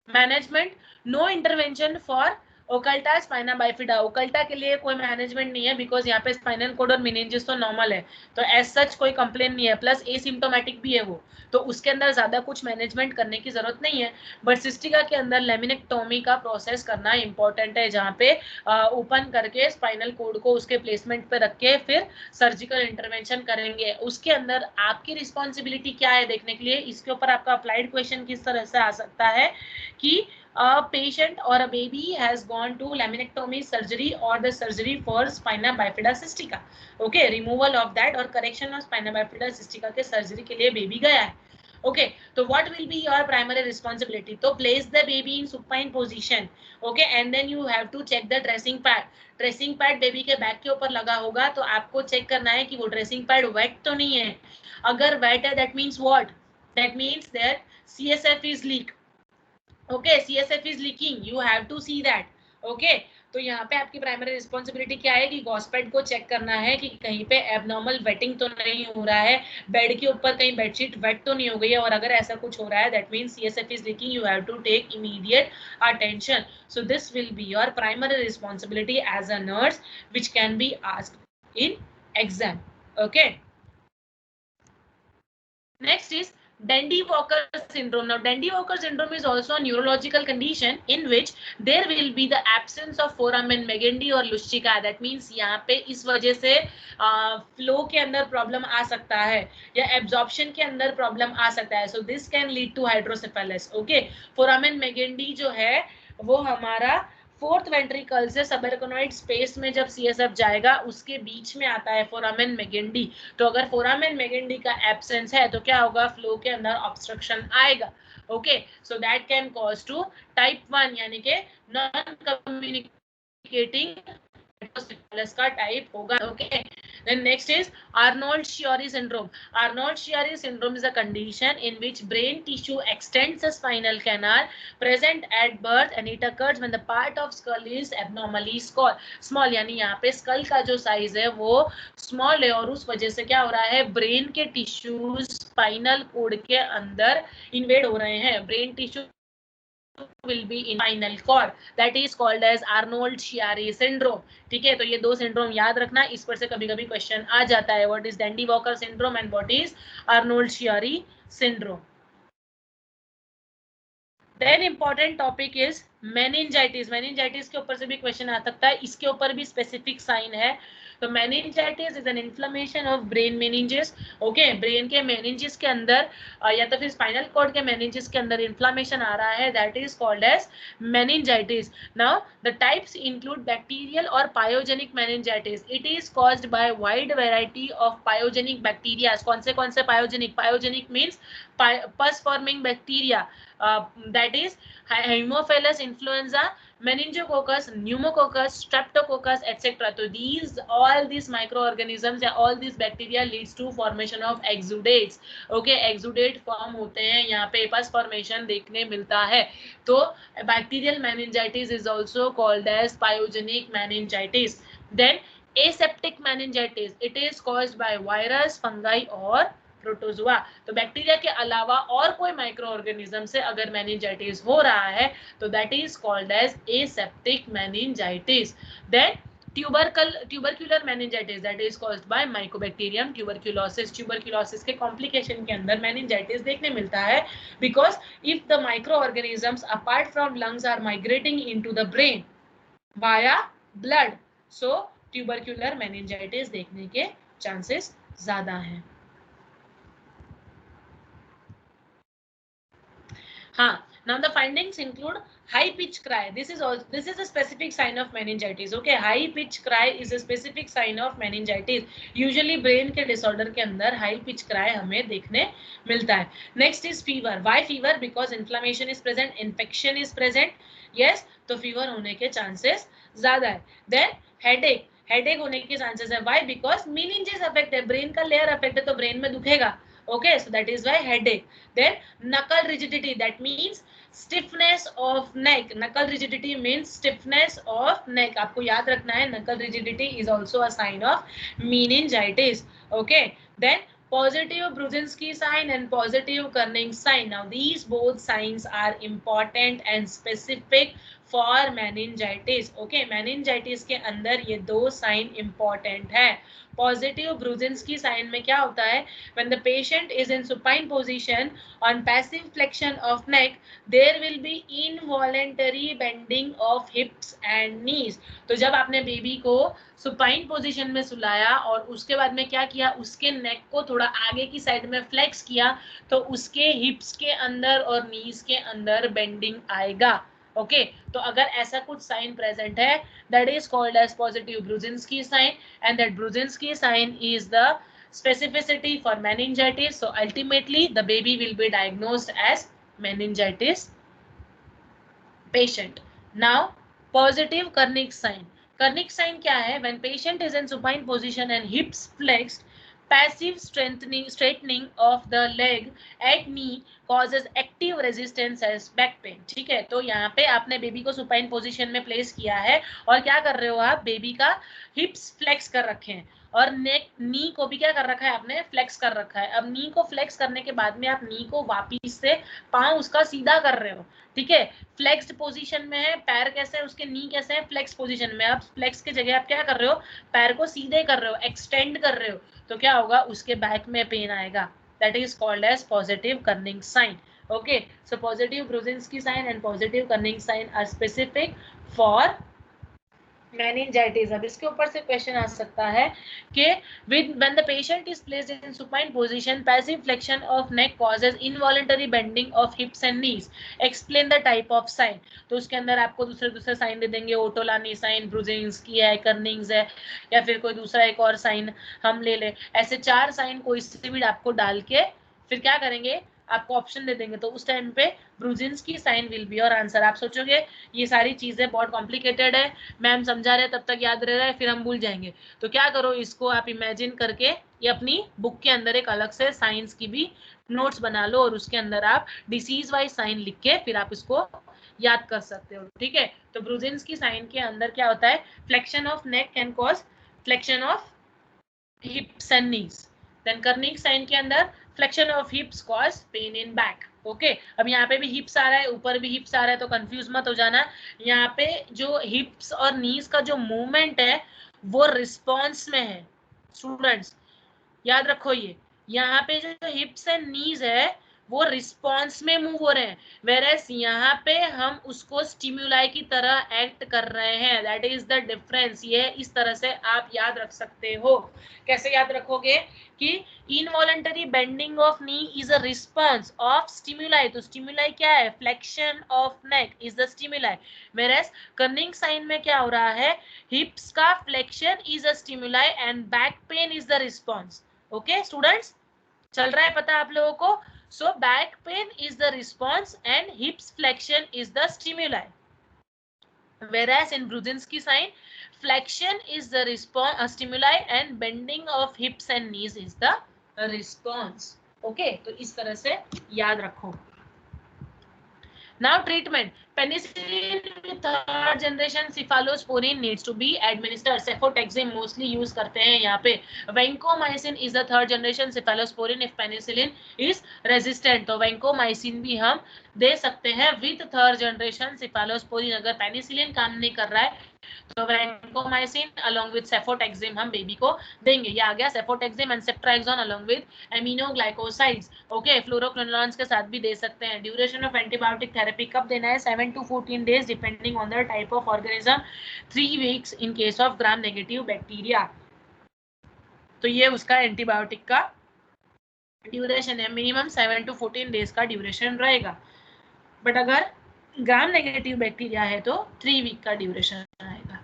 Management, no intervention for occulta spina bifida. Occulta के लिए कोई मैनेजमेंट नहीं है बिकॉज यहाँ पे स्पाइनल कोड और मेनिंजेस तो नॉर्मल है, तो एज सच कोई कंप्लेन नहीं है. प्लस एसिम्प्टोमेटिक भी है वो, तो उसके अंदर ज्यादा कुछ मैनेजमेंट करने की जरूरत नहीं है. बट सिस्टिका के अंदर लेमिनेक्टोमी का प्रोसेस करना इंपॉर्टेंट है, जहाँ पे ओपन करके स्पाइनल कोड को उसके प्लेसमेंट पे रख के फिर सर्जिकल इंटरवेंशन करेंगे. उसके अंदर आपकी रिस्पॉन्सिबिलिटी क्या है देखने के लिए. इसके ऊपर आपका अप्लाइड क्वेश्चन किस तरह से आ सकता है कि a patient or a baby has gone to laminectomy surgery or the surgery for spina bifida cystica. okay, removal of that और correction of spina bifida cystica के surgery के लिए baby गया है. okay, तो what will be your primary responsibility? तो place the baby in supine position. okay, and then you have to check the dressing pad. dressing pad baby के back के ऊपर लगा होगा, तो आपको चेक करना है कि वो dressing pad wet तो नहीं है. अगर wet है that means what? that means that CSF is leak. okay, CSF is leaking, you have to see that. okay, तो यहाँ पे आपकी प्राइमरी रिस्पॉन्सिबिलिटी क्या है कि गॉस्पेड को चेक करना है कि कहीं पे एबनॉर्मल वेटिंग तो नहीं हो रहा है, बेड के ऊपर कहीं बेडशीट वेट तो नहीं हो गई है, और अगर ऐसा कुछ हो रहा है that means CSF is leaking, you have to take immediate attention. so this will be your primary responsibility as a nurse which can be asked in exam. okay, next is Dandy-Walker syndrome. Now, Dandy-Walker syndrome is also a neurological condition in which there will be the absence of foramen magendi और luschika. That means यहाँ पे इस वजह से flow के अंदर problem आ सकता है या absorption के अंदर problem आ सकता है. So this can lead to hydrocephalus. Okay, foramen magendi जो है वो हमारा फोर्थ वेंट्रिकल से सबएरकनॉइड स्पेस में जब सीएसएफ जाएगा उसके बीच में आता है फोरामेन मेगेंडी। तो अगर फोरामेन मेगेंडी का एब्सेंस है तो क्या होगा, फ्लो के अंदर ऑब्स्ट्रक्शन आएगा। Okay, so that can cause two type 1 यानी कि नॉन कम्युनिकेटिंग का टाइप होगा। Okay, then next is Arnold-Chiari syndrome. Arnold-Chiari syndrome is a condition in which brain tissue extends the spinal canal present at birth and it occurs when the part of skull is abnormally small. यानी यहाँ पे school का जो size है वो small है और उस वजह से क्या हो रहा है, ब्रेन के टिश्यूज स्पाइनल कोड के अंदर इन्वेड हो रहे हैं। Brain tissue will be in spinal cord, that is called as Arnold-Chiari syndrome. ठीक है, तो ये दो सिंड्रोम याद रखना, इस पर से कभी कभी क्वेश्चन आ जाता है, what is Dandy Walker syndrome and what is Arnold-Chiari syndrome. Then important topic is meningitis. Meningitis के ऊपर से भी क्वेश्चन आ सकता है, इसके ऊपर भी स्पेसिफिक साइन है। तो meningitis is an inflammation of brain meninges. Okay, brain के मेनिंजेस के अंदर या तो फिर स्पाइनल कॉर्ड के मेनिंजेस के अंदर इन्फ्लेमेशन आ रहा है, that is called as meningitis. Now the types include bacterial or pyogenic meningitis. It is caused by wide variety of pyogenic bacteria. कौन से pyogenic? Pyogenic means pus forming bacteria, that is Haemophilus influenza, meningococcus, pneumococcus, streptococcus, etc. So all these microorganisms या all these bacteria leads to formation of exudates. Okay, exudate form होते हैं, यहाँ पे pus formation देखने मिलता है। तो bacterial meningitis is also called as pyogenic meningitis. Then aseptic meningitis, it is caused by virus, fungi और प्रोटोजोआ। तो बैक्टीरिया के अलावा और कोई माइक्रो ऑर्गेनिज्म से अगर मेनिंजाइटिस हो रहा है तो that is called as aseptic meningitis. Then tubercular meningitis, that is caused by mycobacterium tuberculosis. Tuberculosis के कॉम्प्लिकेशन के अंदर मेनिंजाइटिस देखने मिलता है, because if the microorganisms apart from lungs are migrating into the brain via blood, so tubercular meningitis देखने के chances ज्यादा हैं। Now the findings include high pitch cry. This is a specific sign of meningitis. Okay, high pitch cry is a specific sign of meningitis. Usually brain के disorder के अंदर high pitch cry हमें देखने मिलता है। Next is fever. Why fever? Because inflammation is present, infection is present. Yes, तो fever होने के chances ज़्यादा है। Then headache. हेडेक होने के चांसेस है। Why? Because meninges affect है, ब्रेन का लेयर अफेक्ट है तो ब्रेन में दुखेगा। Okay, so that is why headache. Then knuckle rigidity, that means stiffness of neck. Knuckle rigidity means stiffness of neck. आपको याद रखना है, knuckle rigidity is also a sign of meningitis. Okay, then positive Brudzinski sign and positive Kerning sign. Now these both signs are important and specific for meningitis. Okay, meningitis के अंदर ये दो sign important है। Positive Brudzinski sign में क्या होता है, when the patient is in supine position on passive flexion of neck there will be involuntary bending of hips and knees. तो जब आपने बेबी को सुपाइन पोजीशन में सुलाया और उसके बाद में क्या किया, उसके नेक को थोड़ा आगे की साइड में फ्लेक्स किया तो उसके हिप्स के अंदर और नीज के अंदर बेंडिंग आएगा। ओके, तो अगर ऐसा कुछ साइन प्रेजेंट है, that is called as positive Brudzinski sign, and that Brudzinski sign is the specificity for meningitis. So ultimately the baby will be diagnosed as meningitis patient. Now positive Kernig sign. Kernig sign क्या है, when patient is in supine position and hips flexed, passive straightening of the leg at knee causes active resistance as back pain. ठीक है, तो यहाँ पे आपने baby को supine position में प्लेस किया है और क्या कर रहे हो आप, बेबी का हिप्स फ्लेक्स कर रखे हैं और नेक नी को भी क्या कर रखा है आपने, फ्लेक्स कर रखा है। अब नी को फ्लेक्स करने के बाद में आप नी को वापिस से पांव उसका सीधा कर रहे हो। ठीक है, फ्लेक्स्ड पोजीशन में है, पैर कैसे है उसके, नी कैसे है, फ्लेक्स पोजीशन में। आप फ्लेक्स के जगह आप क्या कर रहे हो, पैर को सीधे कर रहे हो, एक्सटेंड कर रहे हो, तो क्या होगा, उसके बैक में पेन आएगा। That is called as positive Kernig sign. Okay, so positive Brudzinski sign and positive Kernig sign are specific for meningitis. अब इसके ऊपर से क्वेश्चन आ सकता है कि when the patient is placed in supine position, passive flexion of neck causes involuntary bending of hips and knees. Explain the type of sign. तो उसके अंदर आपको दूसरे दूसरे साइन दे देंगे, ओटोलानी साइन, ब्रुजिंस्की है, कर्निंग्स है, या फिर कोई दूसरा एक और साइन हम ले ले। ऐसे 4 साइन कोई से भी आपको डाल के फिर क्या करेंगे, आपको ऑप्शन दे देंगे, तो उस टाइम पे Brudzinski sign will be your answer. आप सोचोगे ये सारी चीजें बहुत कॉम्प्लिकेटेड है, मैम समझा रहे तब तक याद रह रहा है, फिर हम भूल जाएंगे। तो क्या करो, इसको आप इमेजिन करके ये अपनी बुक के अंदर एक अलग से साइंस की भी नोट्स बना लो, और उसके अंदर आप डिसीज वाइज साइन लिख के फिर आप इसको याद कर सकते हो, ठीक है। तो ब्रुजिंस्की साइन के अंदर क्या होता है, flexion of neck can cause flexion of hips and knees. Then Kernig sign के अंदर flexion of hips cause pain in back. Okay, अब यहाँ पे भी हिप्स आ रहा है, ऊपर भी हिप्स आ रहा है, तो कंफ्यूज मत हो जाना। यहाँ पे जो हिप्स और नीज का जो मूवमेंट है वो रिस्पॉन्स में है स्टूडेंट्स, याद रखो ये। यहाँ पे जो हिप्स एंड नीज है वो रिस्पॉन्स में मूव हो रहे हैं, वेरएस यहाँ पे हम उसको स्टिमुलाई की तरह एक्ट कर रहे हैं। That is the difference. ये इस तरह से आप याद रख सकते हो। कैसे याद रखोगे कि involuntary bending of knee is a response of stimuli. तो स्टिमुलाई क्या है, flexion of neck is the stimuli. Whereas Kernig sign में क्या हो रहा है, हिप्स का flexion is a stimuli and back pain is the response. Okay students, चल रहा है पता आप लोगों को। So back pain is the response and hips flexion is the stimuli, whereas in Brudzinski sign flexion is the response stimuli and bending of hips and knees is the response. Okay, तो इस तरह से याद रखो। Now treatment. Penicillin with third generation cephalosporin needs to be administered. Cefotaxime mostly use करते हैं यहाँ पे। Vancomycin is the third generation cephalosporin if penicillin is resistant. तो vancomycin भी हम दे सकते हैं with third generation cephalosporin। अगर penicillin काम नहीं कर रहा है तो vancomycin along with cefotaxime हम बेबी को देंगे। ये आ गया cefotaxime and ceftriaxone along with aminoglycosides। Okay, fluoroquinolones के साथ भी दे सकते हैं। ड्यूरेशन ऑफ एंटीबायोटिक थेरेपी कब देना है, 7 to 14 days depending on the type of organism, 3 weeks in case of gram negative bacteria. तो ये उसका एंटीबायोटिक का ड्यूरेशन है, मिनिमम 7 to 14 days का ड्यूरेशन रहेगा। बट अगर ग्राम नेगेटिव बैक्टीरिया है तो 3 week का ड्यूरेशन आएगा।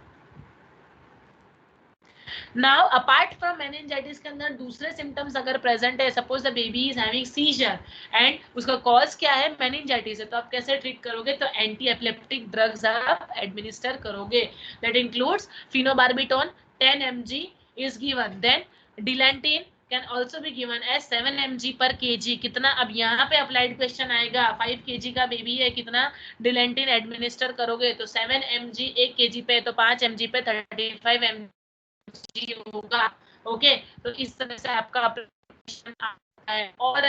नाउ अपार्ट फ्रॉम मेनिंजाइटिस के अंदर दूसरे सिम्टम्स अगर प्रेजेंट है, suppose the baby is having seizure and उसका कॉज क्या है, मेनिंजाइटिस है, तो आप कैसे ट्रीट करोगे, तो एंटी एपिलेप्टिक ड्रग्स आप एडमिनिस्टर करोगे। That includes phenobarbitone 10 mg is given, then Dilantin can also be given as 7 mg per kg। कितना, अब यहाँ पे अप्लाइड क्वेश्चन आएगा, 5 kg का बेबी है, कितना डिलेंटिन एडमिनिस्टर करोगे, तो 7 mg 1 kg पे, तो 5 mg पे 35 mg होगा। ओके, तो इस तरह से आपका application आता है। और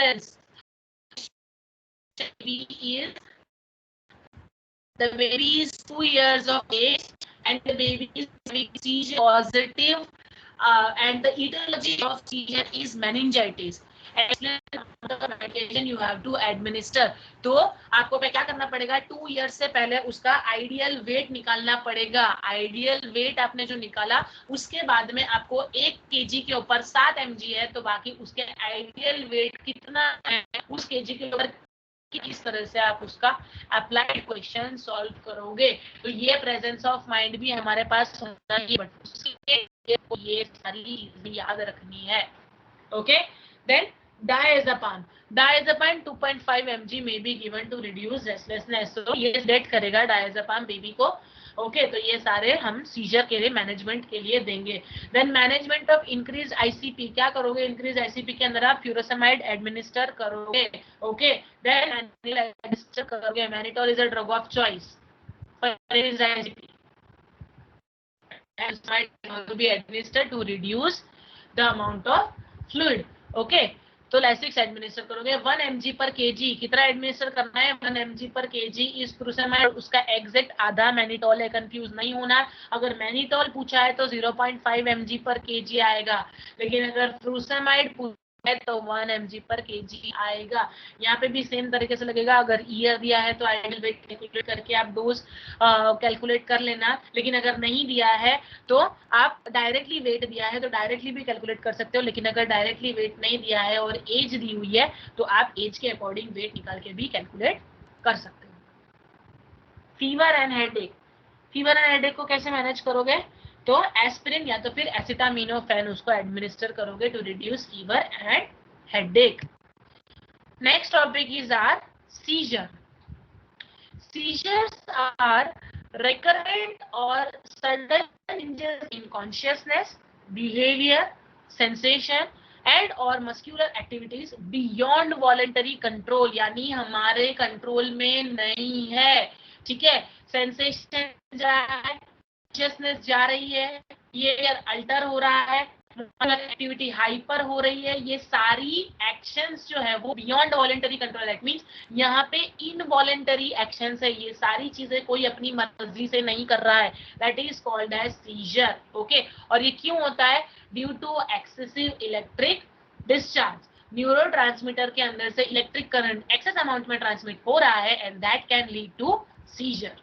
the baby is 2 years of age and the baby is seizure positive and the etiology of seizure is meningitis. medication you have to administer। तो आपको क्या करना पड़ेगा, 2 years से पहले उसका आइडियल वेट निकालना पड़ेगा। आइडियल वेट आपने जो निकाला उसके बाद में आपको 1 kg के ऊपर 7 mg है, तो बाकी उसके आइडियल वेट कितना है उस kg के ऊपर किस तरह से आप उसका अप्लाइड क्वेश्चन सॉल्व करोगे। तो ये प्रेजेंस ऑफ माइंड भी हमारे पास होना ही, बट उसके ये सारी याद रखनी है। Okay, then diazepam 2.5 mg may be given to reduce restlessness। तो ये डेट करेगा डायज़ेपाम बेबी को। ओके, तो ये सारे हम सीजर के लिए मैनेजमेंट के लिए देंगे। Then management of increase ICP, क्या करोगे, इंक्रीज आईसीपी के अंदर आप फ्यूरोसेमाइड एडमिनिस्टर करोगे। ओके, देन एडमिनिस्टर करोगे mannitol is a drug of choice for ICP and might be administered to reduce the amount of fluid। okay, तो Lasix administer करोगे 1 mg per kg। कितना administer करना है, 1 mg per kg इस furosemide. उसका exact आधा mannitol है, confuse नहीं होना। अगर मैनिटोल पूछा है तो 0.5 mg per kg आएगा, लेकिन अगर फ्यूरोसेमाइड है तो 1 mg पर kg आएगा। यहाँ पे भी सेम तरीके से लगेगा, अगर ईयर दिया है तो आइडियल वेट कैलकुलेट करके आप डोज कैलकुलेट कर लेना, लेकिन अगर नहीं दिया है तो आप डायरेक्टली वेट दिया है तो डायरेक्टली भी कैलकुलेट कर सकते हो, लेकिन अगर डायरेक्टली वेट नहीं दिया है और एज दी हुई है तो आप एज के अकॉर्डिंग वेट निकाल के भी कैलकुलेट कर सकते हो। Fever and headache, fever and headache को कैसे मैनेज करोगे, तो एस्पिरिन या तो फिर एसिटामिनोफेन उसको एडमिनिस्टर करोगे to reduce fever and headache. Next topic is our seizure. Seizures are recurrent or sudden changes in consciousness, behavior, sensation and or muscular activities beyond voluntary control, यानी हमारे control में नहीं है, ठीक है। सेंसेशन जा रहा है, कॉन्शियसनेस जा रही है, ये अल्टर हो रहा है, एक्टिविटी हाइपर हो रही है, ये सारी एक्शंस जो है वो beyond voluntary control. That means यहाँ पे इनवॉलेंटरी एक्शंस है, ये सारी चीजें कोई अपनी मर्जी से नहीं कर रहा है, that is called as seizure. Okay, और ये क्यों होता है, due to excessive electric discharge, neurotransmitter के अंदर से इलेक्ट्रिक करंट एक्सेस अमाउंट में ट्रांसमिट हो रहा है and that can lead to seizure.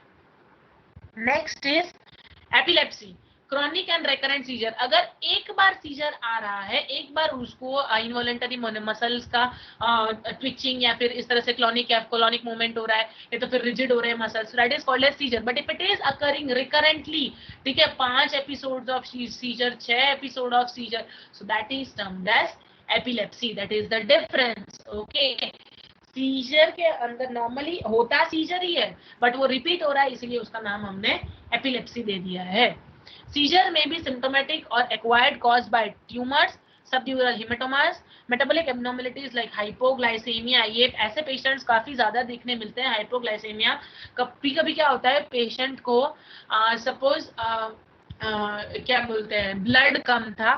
Next is epilepsy, chronic and recurrent seizure. अगर एक बार सीजर आ रहा है, एक बार उसको इनवॉलेंटरी मसल्स का ट्विचिंग या फिर इस तरह से क्लॉनिक मूवमेंट हो रहा है या तो फिर रिजिड हो रहे हैं muscles, that is called as seizure. But if it is occurring recurrently, ठीक है, 5 episodes of seizure, 6 episode of seizure, so that is termed as epilepsy. That is the difference. Okay, seizure के अंदर normally होता scissor ही है but वो repeat हो रहा है, इसलिए उसका नाम हमने एपिलेप्सी दे दिया है। सीजर में भी सिम्टोमेटिक और acquired caused by tumours, subdural haematomas, metabolic abnormalities like hypoglycaemia. ये ऐसे पेशेंट्स काफी ज्यादा देखने मिलते हैं। हाइपोग्लाइसेमिया कभी कभी क्या होता है, पेशेंट को सपोज क्या बोलते हैं, ब्लड कम था,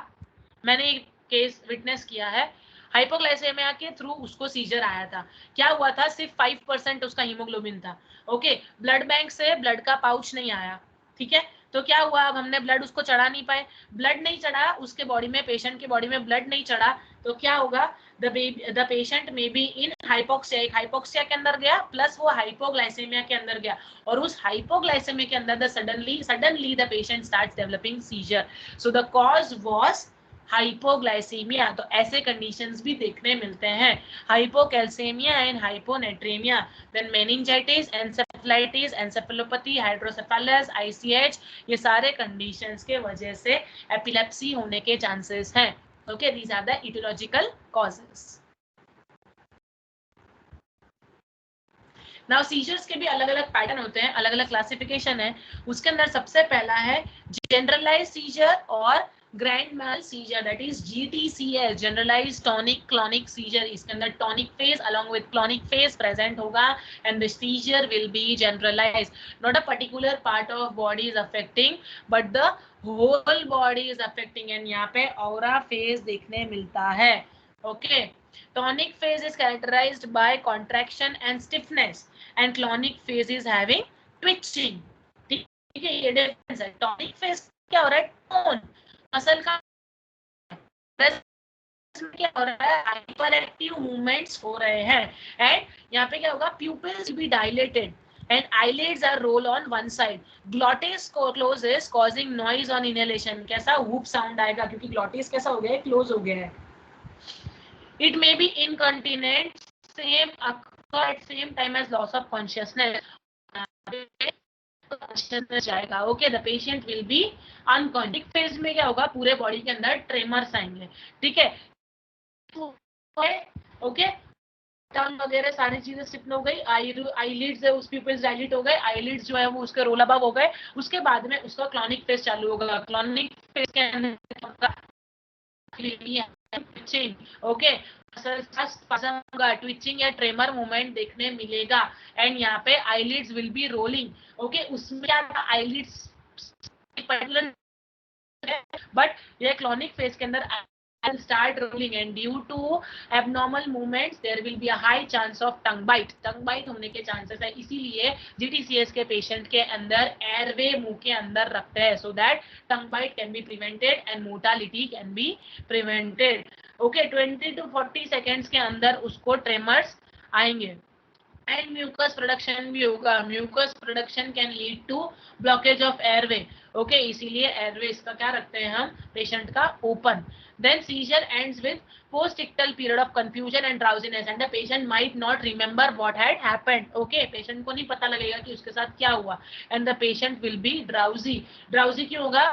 मैंने एक केस विटनेस किया है, हाइपोग्लाइसेमिया के थ्रू उसको सीजर आया था। क्या हुआ था, सिर्फ 5% उसका हीमोग्लोबिन था। ओके, ब्लड बैंक से ब्लड का पाउच नहीं आया, ठीक है, तो क्या हुआ, अब हमने ब्लड उसको चढ़ा नहीं पाए, ब्लड नहीं चढ़ा उसके बॉडी में, पेशेंट के बॉडी में ब्लड नहीं चढ़ा, तो क्या होगा, द पेशेंट में बी इन हाइपोक्सिया, एक हाइपोक्सिया के अंदर गया प्लस वो हाइपोग्लाइसेमिया के अंदर गया, और उस हाइपोग्लाइसेमिया के अंदर suddenly the patient starts developing seizure. So the cause was hypoglycemia. तो ऐसे कंडीशंस भी देखने मिलते हैं, hypocalcemia and hyponatremia, then meningitis, encephalitis, encephalopathy, hydrocephalus, ICH, ये सारे कंडीशंस के वजह से एपिलेप्सी होने के चांसेस हैं। Okay, these are the etiological causes. Now seizures के भी अलग अलग पैटर्न होते हैं, अलग अलग क्लासिफिकेशन है। उसके अंदर सबसे पहला है generalize seizure or grand mal seizure, that is GTCS, generalize tonic clonic seizure. इसके अंदर tonic phase along with clonic phase present होगा and the seizure will be generalize, not a particular part of body is affecting but the whole body is affecting, and यहाँ पे aura phase देखने मिलता है। Okay, tonic phase is characterized by contraction and stiffness and clonic phase is having twitching। ठीक है, ये difference है। Tonic phase क्या हो रहा है, टोन मसल का, क्या हो रहा है, हाइपर एक्टिव मूवमेंट्स हो रहे हैं, एंड यहाँ पे क्या होगा, pupils be dilated and eyelids are roll on one side, glottis closes causing noise on inhalation। कैसा whoop sound आएगा, क्योंकि glottis कैसा हो गया है, क्लोज हो गया है। It may be incontinent, same occur at same time as loss of consciousness। consciousness जाएगा। Okay, the patient will be unconscious. Phase में क्या होगा, पूरे बॉडी के अंदर ट्रेमर्स आएंगे, ठीक है। ओके, टंग वगैरह सारी चीजें स्टिफन हो गई, आईलिड्स है उस पिपल्स डायलेट हो गए, आईलिड्स जो है वो उसके रोल अबव हो गए, उसके बाद में उसका क्लॉनिक फेज चालू होगा। क्लॉनिक फेज के अंदर ओके, ट्विचिंग या ट्रेमर मूवमेंट देखने मिलेगा एंड यहाँ पे eyelids will be rolling. Okay, उसमें क्या था, आईलिड्स पर्टिकुलर, बट ये क्लॉनिक फेज के अंदर and start rolling and due to abnormal movements there will be a high chance of tongue bite होने के chances है। इसीलिए GTCS के पेशेंट के अंदर एयरवे मुंह के अंदर रखते हैं so that tongue bite can be prevented and mortality can be prevented। Okay 20 to 40 seconds के अंदर उसको ट्रेमर्स आएंगे एंड म्यूकस प्रोडक्शन भी होगा. Mucus production can lead to blockage of airway. Okay इसीलिए एयरवे इसका क्या रखते हैं हम पेशेंट का open. Then seizure ends with post-ictal period of confusion and drowsiness and the patient might not remember what had happened. Okay, patient को नहीं पता लगेगा कि उसके साथ क्या हुआ and the patient will be drowsy. drowsy क्यों होगा?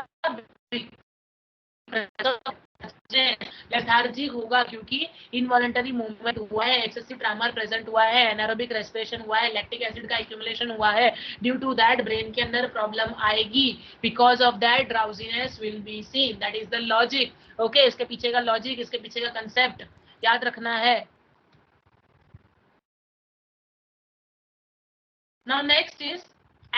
लेथार्जिक होगा क्योंकि इनवॉलंटरी मूवमेंट हुआ है, एक्सेसिव ट्रेमर प्रेजेंट हुआ है, एनारोबिक रेस्पिरेशन हुआ है, लैक्टिक एसिड का एक्यूमुलेशन हुआ है. ड्यू टू दैट ब्रेन के अंदर प्रॉब्लम आएगी. Because of that drowsiness will be scene. That is the logic. Okay इसके पीछे का लॉजिक, इसके पीछे का कंसेप्ट याद रखना है. Now next is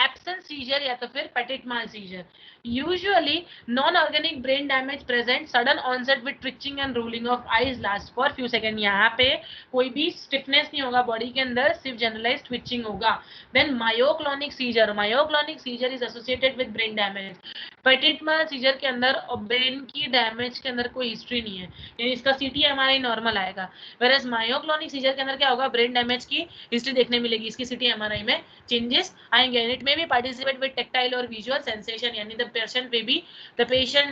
absent seizure या तो फिर petit mal seizure. Usually non-organic brain damage present, sudden onset with twitching and rolling of eyes, last for few seconds. यहाँ पे कोई भी stiffness नहीं होगा बॉडी के अंदर, सिर्फ generalized twitching होगा. Then myoclonic seizure. Myoclonic seizure is associated with brain damage. petit mal seizure के अंदर ब्रेन की डैमेज के अंदर कोई हिस्ट्री नहीं है, यानी इसका CT MRI नॉर्मल आएगा. whereas myoclonic seizure के अंदर क्या होगा? ब्रेन डैमेज की हिस्ट्री देखने मिलेगी, इसकी CT MRI में चेंजेस आएंगे. It may be participate with tactile और विजुअल सेंसेशन, यानी द पेशेंट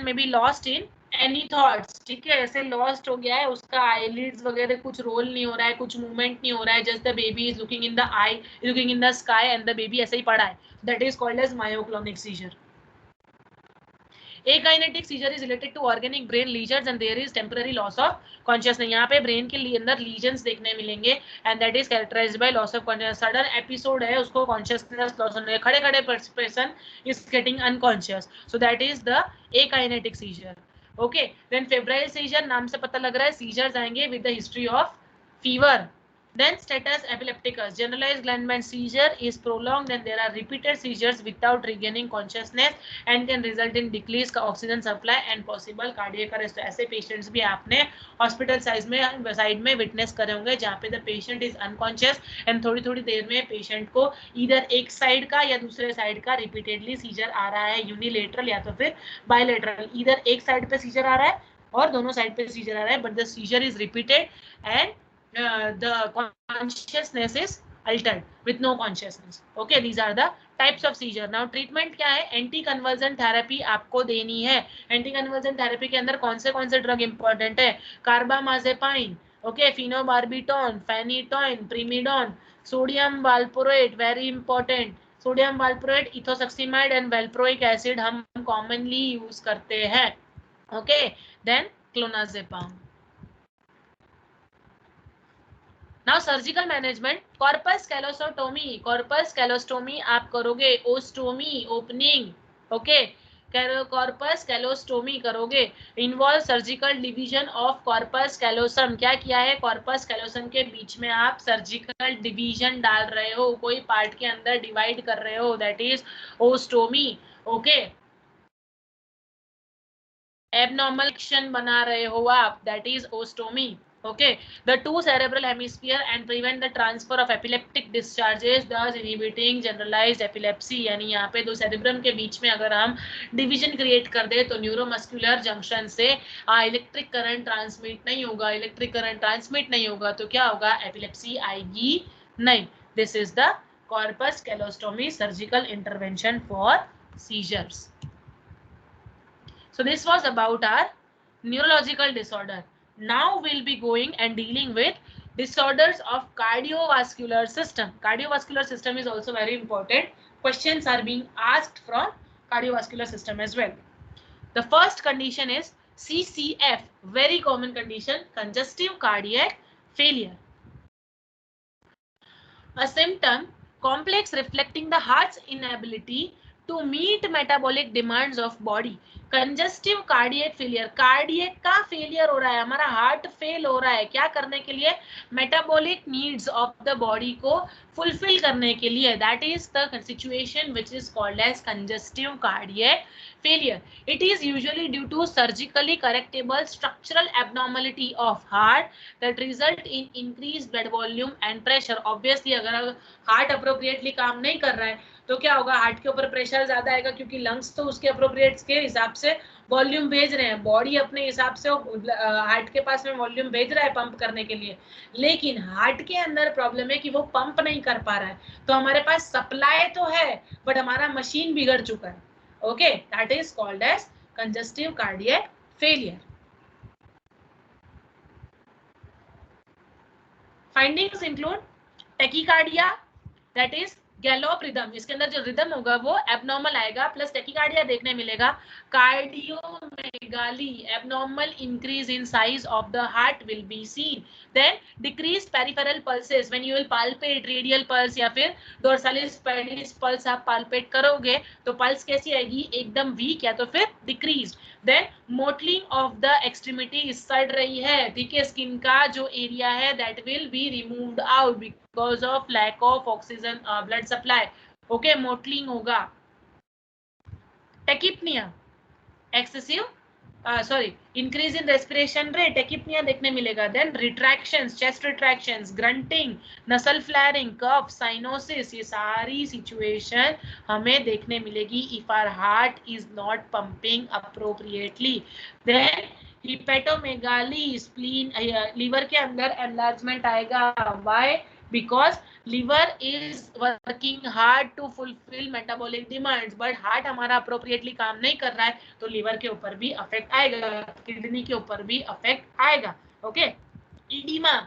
में be lost in any thoughts. ठीक है, ऐसे लॉस्ट हो गया है, उसका आईलिड्स वगैरह कुछ रोल नहीं हो रहा है, कुछ मूवमेंट नहीं हो रहा है, just the baby is looking in the eye, looking in the sky and the baby ऐसे ही पड़ा है. That is called as myoclonic seizure. Akinetic seizure is related to organic brain lesions and there is temporary loss of consciousness. यहाँ पे brain के अंदर lesions देखने मिलेंगे and that is characterized by loss of consciousness. Sudden episode है, उसको consciousness loss होने, खड़े-खड़े person is getting unconscious. So that is the akinetic seizure. Okay, then febrile seizure नाम से पता लग रहा है seizures आएंगे with the history of fever. Then status epilepticus. Generalized Glanville seizure is prolonged and there are repeated seizures without regaining consciousness and can result in decreased oxygen supply and possible cardiac arrest. तो ऐसे patients भी आपने hospital side में witness करे होंगे जहाँ पे the patient is unconscious and थोड़ी थोड़ी देर में patient को either एक side का या दूसरे side का repeatedly seizure आ रहा है, unilateral या तो फिर bilateral. either एक side पे seizure आ रहा है और दोनों side पे seizure आ रहा है, but the seizure is repeated and the consciousness is altered with no consciousness. Okay, these are the types of seizure. Now treatment क्या है? एंटी कन्वर्जन थेरेपी आपको देनी है. एंटी कन्वर्जन थेरेपी के अंदर कौन से ड्रग इंपॉर्टेंट है? Carbamazepine, okay, phenobarbitone, phenytoin, primidone, sodium valproate, very important. Sodium valproate, ethosuximide and valproic acid हम कॉमनली यूज करते हैं. Okay, then clonazepam. Now surgical management, corpus callosotomy. Corpus callosotomy आप करोगे, ostomy opening, okay, corpus callosotomy करोगे, involve surgical division of corpus callosum. क्या किया है? corpus callosum के बीच में आप surgical division डाल रहे हो, कोई पार्ट के अंदर डिवाइड कर रहे हो, that is ostomy. okay, abnormal action बना रहे हो आप, that is ostomy. Okay, the two cerebral hemisphere and prevent the transfer of epileptic discharges, thus inhibiting generalized epilepsy. यानी यहाँ पे दो cerebrum के बीच में अगर हम division create कर दे तो neuromuscular junction से electric current transmit नहीं होगा, electric current transmit नहीं होगा तो क्या होगा? epilepsy आएगी नहीं. This is the corpus callosotomy surgical intervention for seizures. So this was about our neurological disorder. Now we'll be going and dealing with disorders of cardiovascular system. Cardiovascular system is also very important. Questions are being asked from cardiovascular system as well. The first condition is CCF, very common condition, congestive cardiac failure. A symptom complex reflecting the heart's inability to meet metabolic demands of body. Congestive cardiac failure, cardiac का failure हो रहा है, हमारा heart fail हो रहा है, क्या करने के लिए? Metabolic needs of the body को फुलफिल करने के लिए. That is the situation which is called as congestive cardiac failure. It is usually due to surgically correctable structural abnormality of heart that result in increased blood volume and pressure. Obviously अगर heart appropriately काम नहीं कर रहा है तो क्या होगा, heart के ऊपर प्रेशर ज्यादा आएगा क्योंकि लंग्स तो उसके अप्रोप्रिएट के हिसाब से वॉल्यूम भेज रहे हैं, बॉडी अपने हिसाब से हार्ट के पास में वॉल्यूम भेज रहा है पंप करने के लिए, लेकिन हार्ट के अंदर प्रॉब्लम है कि वो पंप नहीं कर पा रहा है। तो हमारे पास सप्लाई तो है बट हमारा मशीन बिगड़ चुका है। Okay, that is called as congestive cardiac failure. Findings include tachycardia, that is gallop rhythm, इसके अंदर जो रिदम होगा वो एबनॉर्मल आएगा, प्लस टेकिकार्डिया देखने मिलेगा, cardiomegaly, abnormal increase in size of the heart will be seen, then decrease peripheral pulses when you will palpate radial pulse या फिर डोर्सालिस पेडिस पल्स आप पाल्पेट करोगे तो पल्स कैसी आएगी, एकदम वीक या तो फिर decrease, then mottling of the extremity, इस साइड रही है, ठीक है, स्किन का जो एरिया है that will be removed out because of lack of oxygen blood supply. Okay, mottling होगा, tachypnea, excessive increase in respiration rate, tachypnea देखने मिलेगा, then retractions, chest retractions, grunting, nasal flaring, cough, cyanosis, ये सारी situation हमें देखने मिलेगी if our heart is not pumping appropriately. Then hepatomegaly, spleen, liver के अंदर enlargement आएगा, why? Because liver is working hard to fulfill metabolic demands, but heart हमारा appropriately काम नहीं कर रहा है तो liver के ऊपर भी affect आएगा, kidney के ऊपर भी affect आएगा. Okay, edema,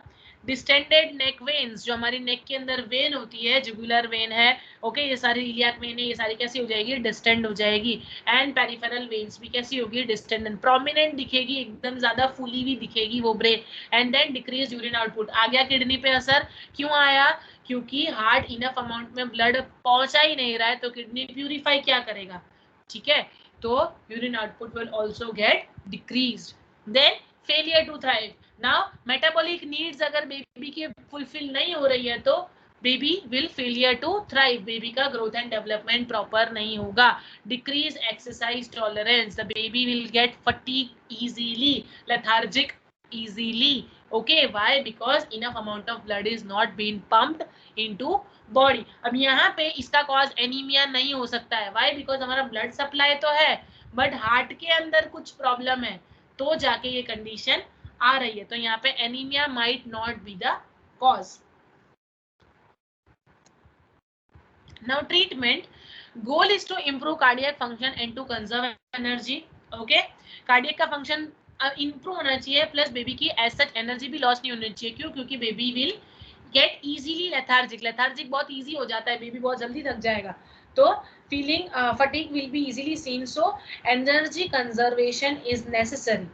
डिस्टेंडेड नेक वेन्स, जो हमारी नेक के अंदर वेन होती है, जुगुलर वेन है, ओके, ये सारी इलियाक वेन है, ये सारी कैसी हो जाएगी, डिस्टेंड हो जाएगी, एंड पेरिफेरल वेन्स भी कैसी होगी, डिस्टेंड एंड प्रोमिनेंट दिखेगी, एकदम ज्यादा फूली हुई दिखेगी वो brain, and then decrease urine output, आ गया किडनी पे असर, क्यों आया, क्योंकि हार्ट इनफ अमाउंट में ब्लड पहुंचा ही नहीं रहा है तो किडनी प्यूरिफाई क्या करेगा, ठीक है, तो urine output will also get decreased, then failure to thrive. Now metabolic needs अगर बेबी की फुलफिल नहीं हो रही है तो baby will failure to thrive, baby का ग्रोथ एंड डेवलपमेंट प्रॉपर नहीं होगा, decrease exercise tolerance, the baby will get fatigue easily, lethargic easily. Okay, why? Because enough amount of blood is not being pumped into body. अब यहाँ पे इसका cause anaemia नहीं हो सकता है, why? Because हमारा ब्लड सप्लाई तो है बट हार्ट के अंदर कुछ प्रॉब्लम है तो जाके ये कंडीशन आ रही है, तो यहाँ पे anaemia might not be the cause. Now treatment, goal is to improve cardiac function and to conserve energy. Okay, cardiac का फंक्शन इंप्रूव होना चाहिए, प्लस बेबी की एज सच एनर्जी भी लॉस नहीं होनी चाहिए, क्यों, क्योंकि baby will get easily lethargic, lethargic बहुत इजी हो जाता है, बेबी बहुत जल्दी थक जाएगा, तो feeling fatigue will be easily seen, so energy conservation is necessary.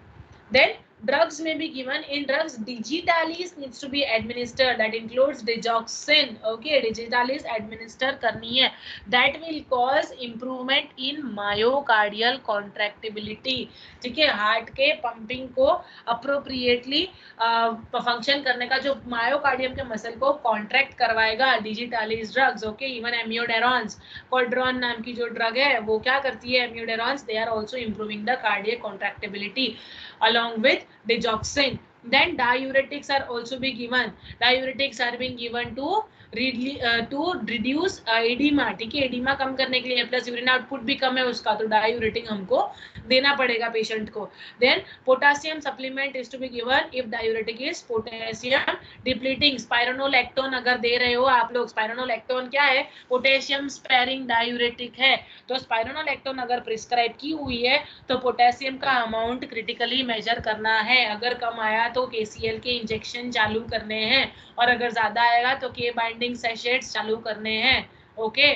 Then drugs may be given. In drugs, digitalis needs to be administered, that includes digoxin. Okay, digitalis administer करनी है, that will cause improvement in myocardial contractibility. ठीक है, heart के pumping को appropriately function करने का, जो myocardium के मसल को कॉन्ट्रैक्ट करवाएगा, digitalis drugs. Okay, even amiodarones, Cordarone नाम की जो ड्रग है वो क्या करती है, amiodarones, they are also improving the cardiac contractibility along with digoxin. Then diuretics are also be given. Diuretics are being given to reduce edema. ठीक है, edema कम करने के लिए, प्लस यूरिन आउटपुट भी कम है उसका, तो डायूरेटिक हमको देना पड़ेगा पेशेंट को. Then potassium supplement is to be given if diuretic is potassium depleting. Spironolactone अगर दे रहे हो आप लोग, स्पाइरोनोलैक्टोन क्या है, पोटेशियम स्पेयरिंग डायूरेटिक है, तो स्पाइरोनोलैक्टोन अगर प्रिस्क्राइब की हुई है तो पोटेशियम का अमाउंट क्रिटिकली मेजर करना है, अगर कम आया तो KCL के इंजेक्शन चालू करने हैं, और अगर ज्यादा आएगा तो K बाइंडिंग सैशेट्स चालू करने हैं. ओके,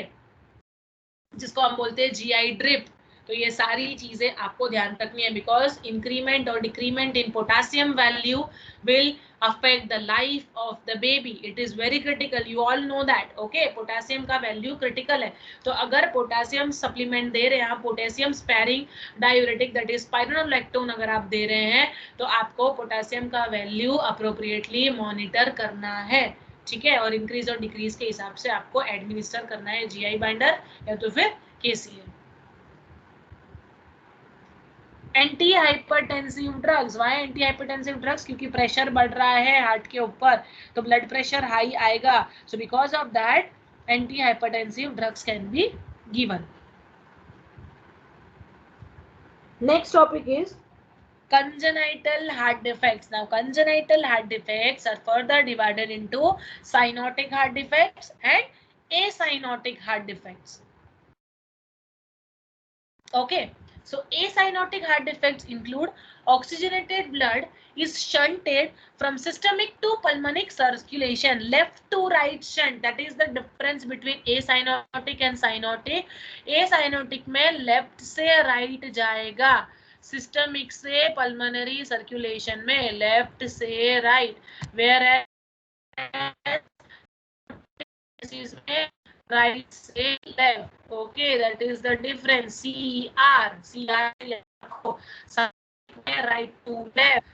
जिसको हम बोलते हैं GI ड्रिप. तो ये सारी चीजें आपको ध्यान रखनी है, बिकॉज इंक्रीमेंट और decrement in potassium value will affect the life of the baby. It is very critical, you all know that. Okay, potassium का वैल्यू क्रिटिकल है, तो अगर पोटेशियम सप्लीमेंट दे रहे हैं आप, potassium sparing diuretic that is spironolactone अगर आप दे रहे हैं तो आपको पोटेशियम का वैल्यू अप्रोप्रिएटली मॉनिटर करना है, ठीक है, और इंक्रीज और डिक्रीज के हिसाब से आपको एडमिनिस्टर करना है GI बाइंडर या तो फिर KCL. Anti hypertensive drugs, Y anti hypertensive drugs, क्योंकि प्रेशर बढ़ रहा है हार्ट के ऊपर तो ब्लड प्रेशर हाई आएगा, so because of that anti hypertensive drugs can be given. Next topic is congenital heart defects. Now congenital heart defects are further divided into cyanotic heart defects and acyanotic heart defects. Okay, so acyanotic heart defects include oxygenated blood is shunted from systemic to pulmonic circulation, left to right shunt. That is the difference between acyanotic and cyanotic. acyanotic में left से right जाएगा, systemic से pulmonary circulation में left से right, where में right से left. Okay, that is the difference. CR right to left,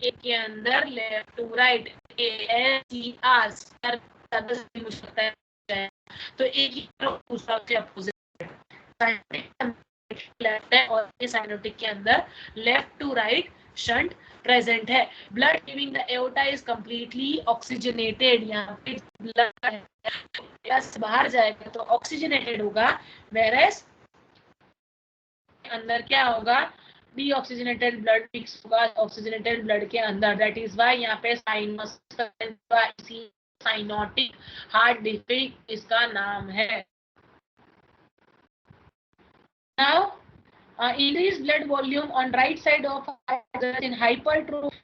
के अंदर लेफ्ट टू राइट, ACR तो एक ही दूसरा के अपोजिट लेफ्ट है और साइनोटिक के अंदर left to right shunt present है. Blood giving the aorta is completely oxygenated. यहाँ पे ब्लड बाहर जाएगा तो ऑक्सीजनेटेड होगा, वेरएस अंदर क्या होगा, डीऑक्सीजनेटेड ब्लड मिक्स होगा ऑक्सीजनेटेड ब्लड के अंदर. दैट इज व्हाई यहाँ पे साइनोटिक हार्ट डिफेक्ट इसका नाम है. Now, increased blood volume on right side of heart in hypertrophy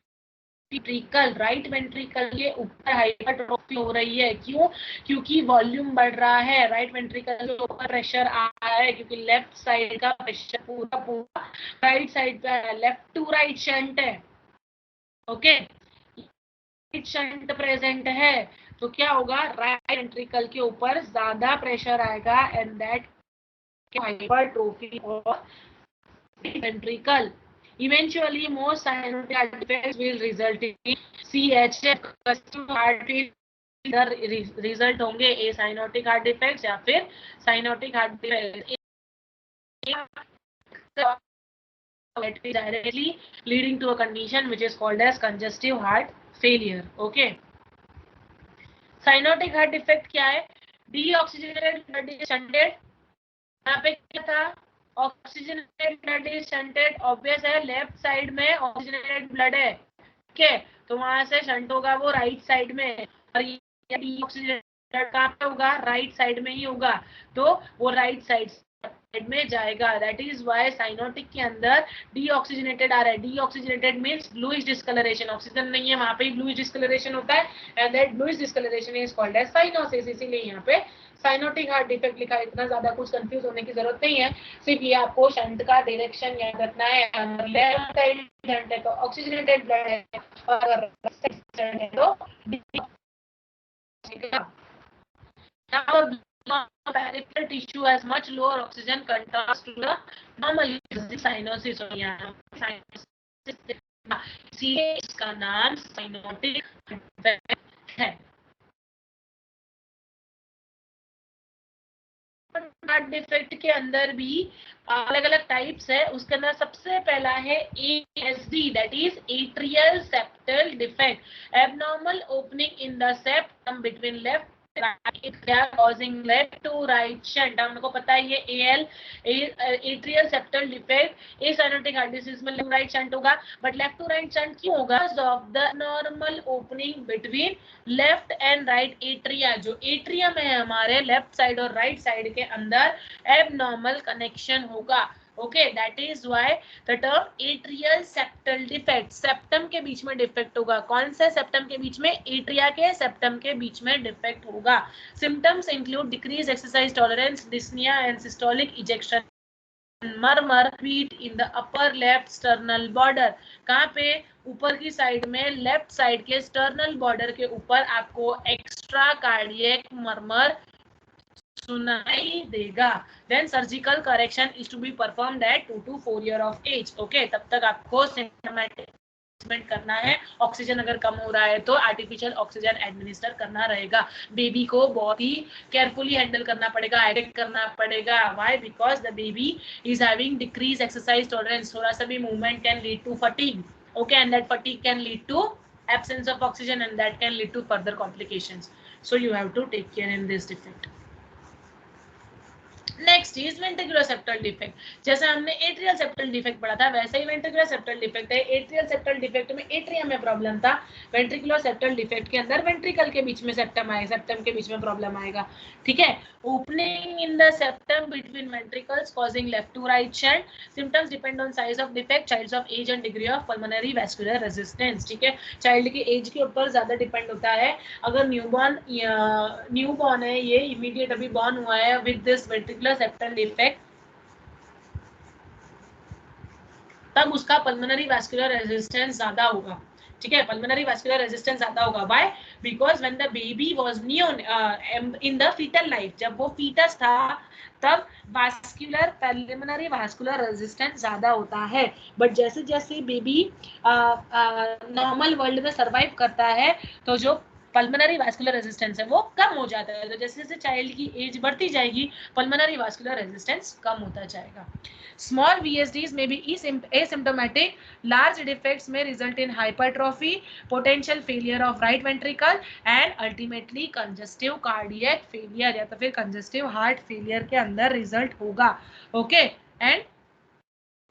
ventricle. Right ventricle के ऊपर हाइपरट्रोफी हो रही है. क्यों? क्योंकि वॉल्यूम बढ़ रहा है. राइट वेंट्रिकल के ऊपर प्रेशर आ रहा है क्योंकि लेफ्ट साइड का प्रेशर पूरा राइट साइड पे है. लेफ्ट टू राइट शंट है. ओके, शंट प्रेजेंट है तो क्या होगा, राइट वेंट्रिकल के ऊपर ज्यादा प्रेशर आएगा and that hypertrophy of ventricle. Eventually, most cyanotic heart defects will result in CHF. heart result होंगे acyanotic heart defects या फिर cyanotic heart defects, directly leading to a condition which is called as congestive heart failure. Okay, cyanotic heart defect क्या है? Deoxygenated blood is shunted. यहाँ पे क्या था, oxygenated blood is shunted. Obvious है, left side में ऑक्सीजनेटेड ब्लड है. ठीक है, तो वहां से शंट होगा वो राइट साइड में, और ये डीऑक्सीजनेटेड ब्लड कहाँ पे होगा, राइट साइड में ही होगा, तो वो राइट साइड में जाएगा. दैट इज व्हाई साइनोटिक के अंदर डीऑक्सीजनेटेड आ रहा है. Deoxygenated means bluish discolouration, oxygen नहीं है वहां पे, ब्लूइश डिस्कलरेशन होता है and that bluish discolouration is called as cyanosis. इसीलिए यहाँ पे साइनोटिक हार्ट डिफेक्ट लिखा है. इतना ज्यादा कुछ कंफ्यूज होने की जरूरत नहीं है, सिर्फ ये आपको शंट का डायरेक्शन याद रखना है. लेफ्ट साइड शंट है तो ऑक्सीजनेटेड ब्लड है, और राइट साइड शंट है तो peripheral tissue has much lower oxygen contrast to the normal cyanosis. इसीलिए इसका नाम साइनोटिक है. हार्ट डिफेक्ट के अंदर भी अलग अलग टाइप्स है. उसके अंदर सबसे पहला है ASD, that is atrial septal defect. Abnormal opening in the septum between left causing left to right shunt. हमको पता है ये AL atrial septal defect acyanotic heart disease में लेफ्ट राइट शंट होगा. But left to right shunt क्यों होगा? Of the normal opening between left and right atria. जो atrium है हमारे लेफ्ट साइड और राइट साइड के अंदर एबनॉर्मल कनेक्शन होगा. Okay, that is why the term atrial septal defect. Septum के बीच में डिफेक्ट होगा. कौन से सेप्टम के बीच में? एट्रिया के सेप्टम के बीच में डिफेक्ट होगा. Symptoms include decrease exercise tolerance, dyspnoea and systolic ejection, murmur, beat in the upper left sternal border. कहाँ पे? ऊपर की साइड में लेफ्ट साइड के स्टर्नल बॉर्डर के ऊपर आपको एक्स्ट्रा कार्डियक मरमर सुनाई देगा. Then surgical correction is to be performed at 2 to 4 years of age. Okay, तब तक आपको सिम्टोमेटिक करना है, ऑक्सीजन अगर कम हो रहा है तो आर्टिफिशियल ऑक्सीजन एडमिनिस्टर करना रहेगा। बेबी को बहुत ही केयरफुली हैंडल करना पड़ेगा, एडिक्ट करना पड़ेगा। Why? Because the baby is having decrease exercise tolerance. थोड़ा सा भी movement can lead to fatigue, okay, and that fatigue can lead to absence of oxygen and that can lead to further complications. So you have to take care in this defect. Next is ventricular septal defect. जैसे हमने atrial septal defect पढ़ा था वैसे ही ventricular septal defect है। Atrial septal defect में atrium में problem था, ventricular septal defect के अंदर वेंट्रिकल के बीच में सेप्टम आएगा, सेप्टम के बीच में प्रॉब्लम आएगा, ठीक है। Opening in the septum between ventricles causing left to right shunt. Symptoms depend on size of defect, child's of age and degree of pulmonary vascular resistance, ठीक है। चाइल्ड की एज के ऊपर ज्यादा डिपेंड होता है। अगर न्यूबॉर्न है, ये इमीडिएट अभी बॉर्न हुआ है with this ventricular septal defect, तब उसका पल्मोनरी वैस्कुलर रेजिस्टेंस ज्यादा होगा, ठीक है। पल्मोनरी वैस्कुलर रेजिस्टेंस ज्यादा होगा। Why? Because when the baby was new in the foetal life, जब वो फीटस था तब वैस्कुलर पल्मोनरी वैस्कुलर रेजिस्टेंस ज्यादा होता है। बट जैसे जैसे बेबी नॉर्मल वर्ल्ड में सर्वाइव करता है तो जो पल्मोनरी वैस्कुलर रेजिस्टेंस है वो कम हो जाता है। तो जैसे जैसे चाइल्ड की एज बढ़ती जाएगी पल्मोनरी वैस्कुलर रेजिस्टेंस कम होता जाएगा। Small VSDs may be asymptomatic. Large defects may result in hypertrophy, potential failure of right ventricle and ultimately congestive cardiac failure या तो फिर congestive heart failure के अंदर result होगा, okay। And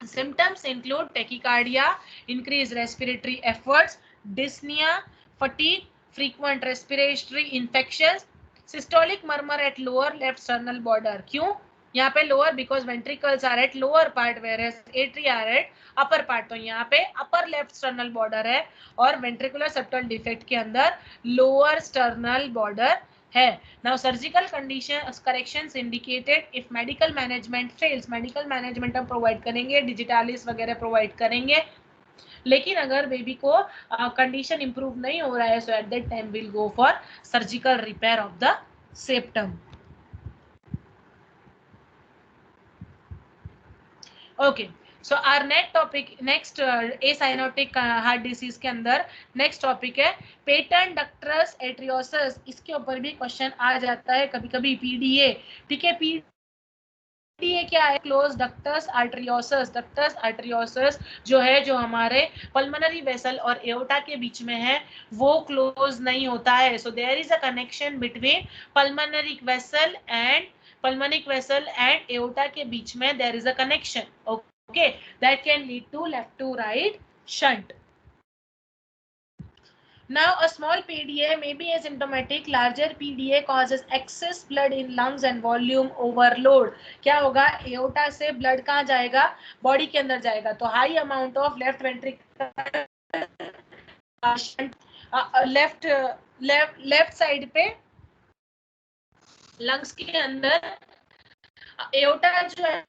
symptoms include tachycardia, increased respiratory efforts, dyspnea, fatigue, frequent respiratory infections, systolic murmur at lower left sternal border। क्यों यहाँ पे lower? Because ventricles are at lower part whereas atria are at upper part. तो यहाँ पे अपर left sternal border है और ventricular septal defect के अंदर लोअर स्टर्नल बॉर्डर है। Now surgical condition corrections indicated if medical management fails. Medical management हम provide करेंगे, डिजिटालिस वगैरह प्रोवाइड करेंगे, लेकिन अगर बेबी को कंडीशन इंप्रूव नहीं हो रहा है so at that time will go for surgical repair of the septum. Okay, so our next acyanotic heart disease के अंदर नेक्स्ट टॉपिक है पेटेंट डक्टस एट्रियोसिस। इसके ऊपर भी क्वेश्चन आ जाता है कभी कभी, पीडीए, ठीक है। पीडीए क्या है? Close ductus आर्टरियोसिस। डक्टस आर्टरियोसिस जो है, जो हमारे पल्मोनरी वेसल और एओर्टा के बीच में है, वो क्लोज नहीं होता है। So there is a connection between pulmonary vessel and aorta के बीच में there is a connection, okay, that can lead to left to right shunt. Now a small PDA may be asymptomatic, larger PDA causes excess blood in lungs and volume overload। क्या होगा? Aorta से blood कहाँ जाएगा? Body के अंदर जाएगा। तो high amount of left ventricle left side पे लंग्स के अंदर एओर्टा जो है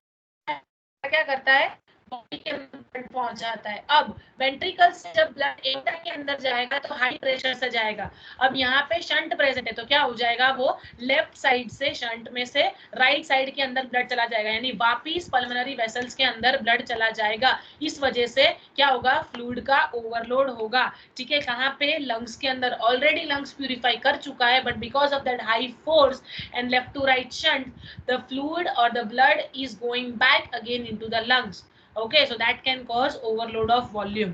क्या करता है? बॉडी के अंदर ब्लड पहुंच जाता है। अब वेंट्रिकल से जब ब्लड एओर्टा के अंदर जाएगा तो हाई प्रेशर से जाएगा। अब यहाँ पे शंट प्रेजेंट है तो क्या हो जाएगा? वो लेफ्ट साइड से शंट में से राइट साइड के अंदर ब्लड चला जाएगा, यानी वापिस पल्मोनरी वेसल्स के अंदर ब्लड चला जाएगा। इस वजह से क्या होगा? फ्लूइड का ओवरलोड होगा, ठीक है। कहाँ पे? लंग्स के अंदर। ऑलरेडी लंग्स प्यूरिफाई कर चुका है but because of that high force and left to right shunt the fluid or the blood is going back again into the lungs, okay, so that can cause overload of volume,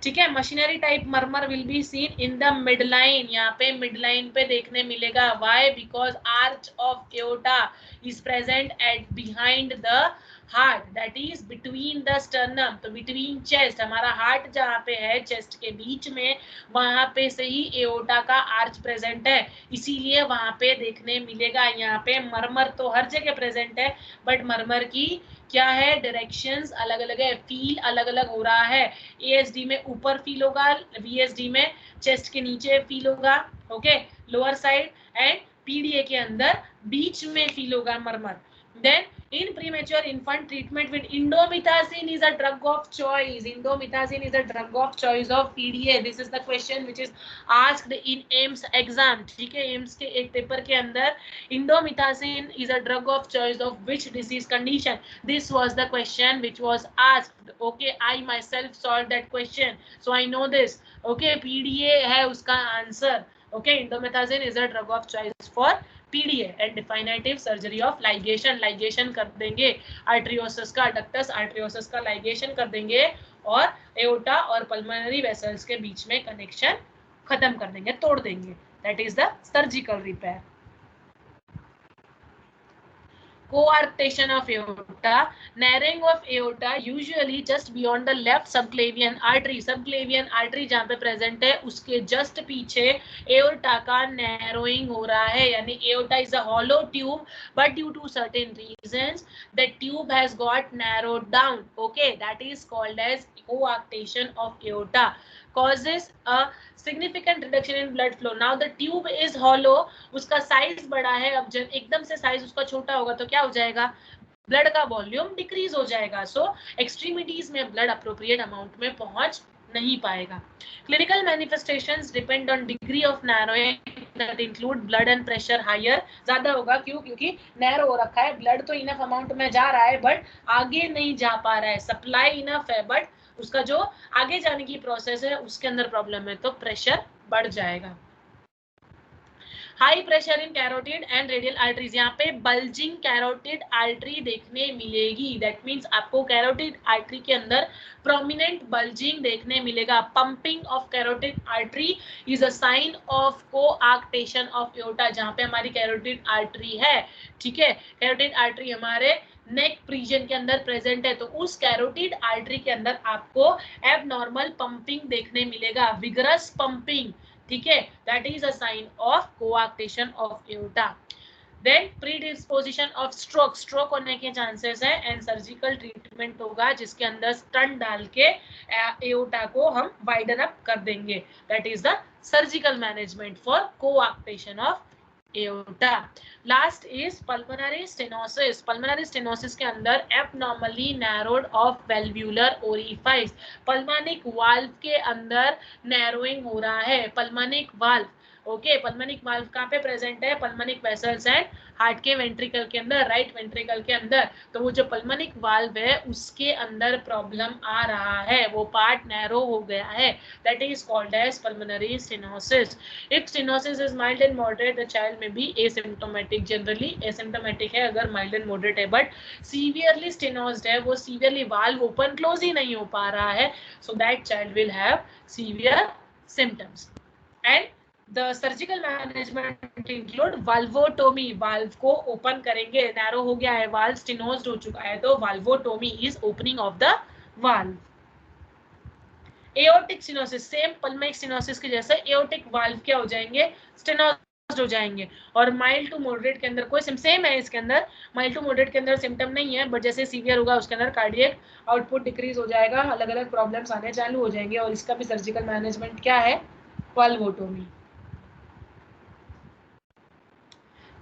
ठीक है। Machinery type murmur will be seen in the midline. यहाँ पे midline पे देखने मिलेगा। Why? Because arch of aorta is present at behind the heart, that is between the sternum. तो between chest, हमारा heart जहाँ पे है चेस्ट के बीच में, वहां पे से ही एओर्टा का आर्च प्रेजेंट है, इसीलिए वहां पे देखने मिलेगा। यहाँ पे मर्मर तो हर जगह प्रेजेंट है बट मर्मर की क्या है? डायरेक्शंस अलग अलग है, फील अलग अलग हो रहा है। एएसडी में ऊपर फील होगा, वीएसडी में चेस्ट के नीचे फील होगा, okay, lower side, and PDA के अंदर बीच में फील होगा murmur. Then In premature infant, treatment with indomethacin is a drug of choice. Indomethacin is a drug of choice of PDA. This is the question which is asked in AIMS exam. ठीक है, AIMS के एक paper के अंदर indomethacin is a drug of choice of which disease condition? This was the question which was asked. Okay, I myself solved that question, so I know this. Okay, PDA है उसका answer. Okay, indomethacin is a drug of choice for PDA and definitive surgery of ligation. ligation कर देंगे arteriosus का, ductus arteriosus का ligation कर देंगे और aorta और पल्मोनरी वेसल्स के बीच में कनेक्शन खत्म कर देंगे, तोड़ देंगे. That is the surgical repair. Coarctation of aorta, narrowing of aorta usually just beyond the left subclavian artery. Subclavian artery जहाँ पे present है उसके just पीछे aorta का narrowing हो रहा है, यानी aorta is a hollow tube, but due to certain reasons the tube has got narrowed down. Okay, that is called as coarctation of aorta. Causes a significant reduction in blood flow. Now the tube is hollow, उसका size बड़ा है. अब जब एकदम से size उसका छोटा होगा तो क्या हो जाएगा? ब्लड का वॉल्यूम डिक्रीज हो जाएगा. सो एक्सट्रीमिटीज में ब्लड अप्रोप्रिएट अमाउंट में पहुंच नहीं पाएगा. Clinical manifestations depend on degree of narrowing, that include blood and pressure higher. ज्यादा होगा, क्यों? क्योंकि नैरो हो रखा है, ब्लड तो इनफ अमाउंट में जा रहा है बट आगे नहीं जा पा रहा है. सप्लाई इनफ है बट उसका जो आगे जाने की प्रोसेस है उसके अंदर प्रॉब्लम है, तो प्रेशर बढ़ जाएगा. High pressure in carotid and radial arteries. यहाँ पे बल्जिंग कैरोटिड आर्टरी देखने मिलेगी. दैट मीन्स आपको कैरोटिड आर्टरी के अंदर प्रोमिनेंट बल्जिंग देखने मिलेगा. Pumping of carotid artery is a sign of coarctation of aorta. जहाँ पे हमारी कैरोटिड आर्टरी है, ठीक है, कैरोटिड आर्टरी हमारे नेक रीजन के अंदर प्रेजेंट है, तो उस कैरोटिड आर्टरी के अंदर आपको एबनॉर्मल पंपिंग देखने मिलेगा, विगरस पंपिंग. ठीक है, that is a sign of coarctation of aorta. Then predisposition of stroke. Stroke होने के चांसेस है एंड सर्जिकल ट्रीटमेंट होगा जिसके अंदर स्टंट डाल के एओर्टा को हम वाइडन अप कर देंगे. That is the surgical management for coarctation of aorta. Last is pulmonary stenosis. Pulmonary stenosis के अंदर abnormally narrowed of valvular orifice. Pulmonic valve के अंदर narrowing हो रहा है. Pulmonic valve, okay, pulmonic valve कहाँ पे प्रेजेंट है? पल्मोनिक वेसल्स एंड हार्ट के वेंट्रिकल के अंदर, राइट वेंट्रिकल के अंदर. तो वो जो पल्मोनिक वाल्व है उसके अंदर प्रॉब्लम आ रहा है, वो पार्ट नैरो हो गया है. That is called as pulmonary stenosis. If stenosis is mild and moderate, the child may be asymptomatic. Generally asymptomatic है अगर माइल्ड एंड मॉडरेट है, बट सीवियरली स्टेनोस्ड है, वो सीवियरली वाल्व ओपन क्लोज ही नहीं हो पा रहा है, so that child will have severe symptoms. And The surgical management include valvotomy. valve को ओपन करेंगे, नैरो हो गया है, valve stenosed हो चुका है, तो valvotomy is opening of the valve. aortic stenosis, same pulmonic stenosis के जैसे aortic valve क्या हो जाएंगे? stenosed हो जाएंगे. और माइल्ड टू मॉडरेट के अंदर कोई सेम है, इसके अंदर माइल्ड टू मॉडरेट के अंदर सिम्टम नहीं है, बट जैसे सीवियर होगा उसके अंदर कार्डियक आउटपुट डिक्रीज हो जाएगा, अलग अलग प्रॉब्लम्स आने चालू हो जाएंगे. और इसका भी सर्जिकल मैनेजमेंट क्या है? valvotomy.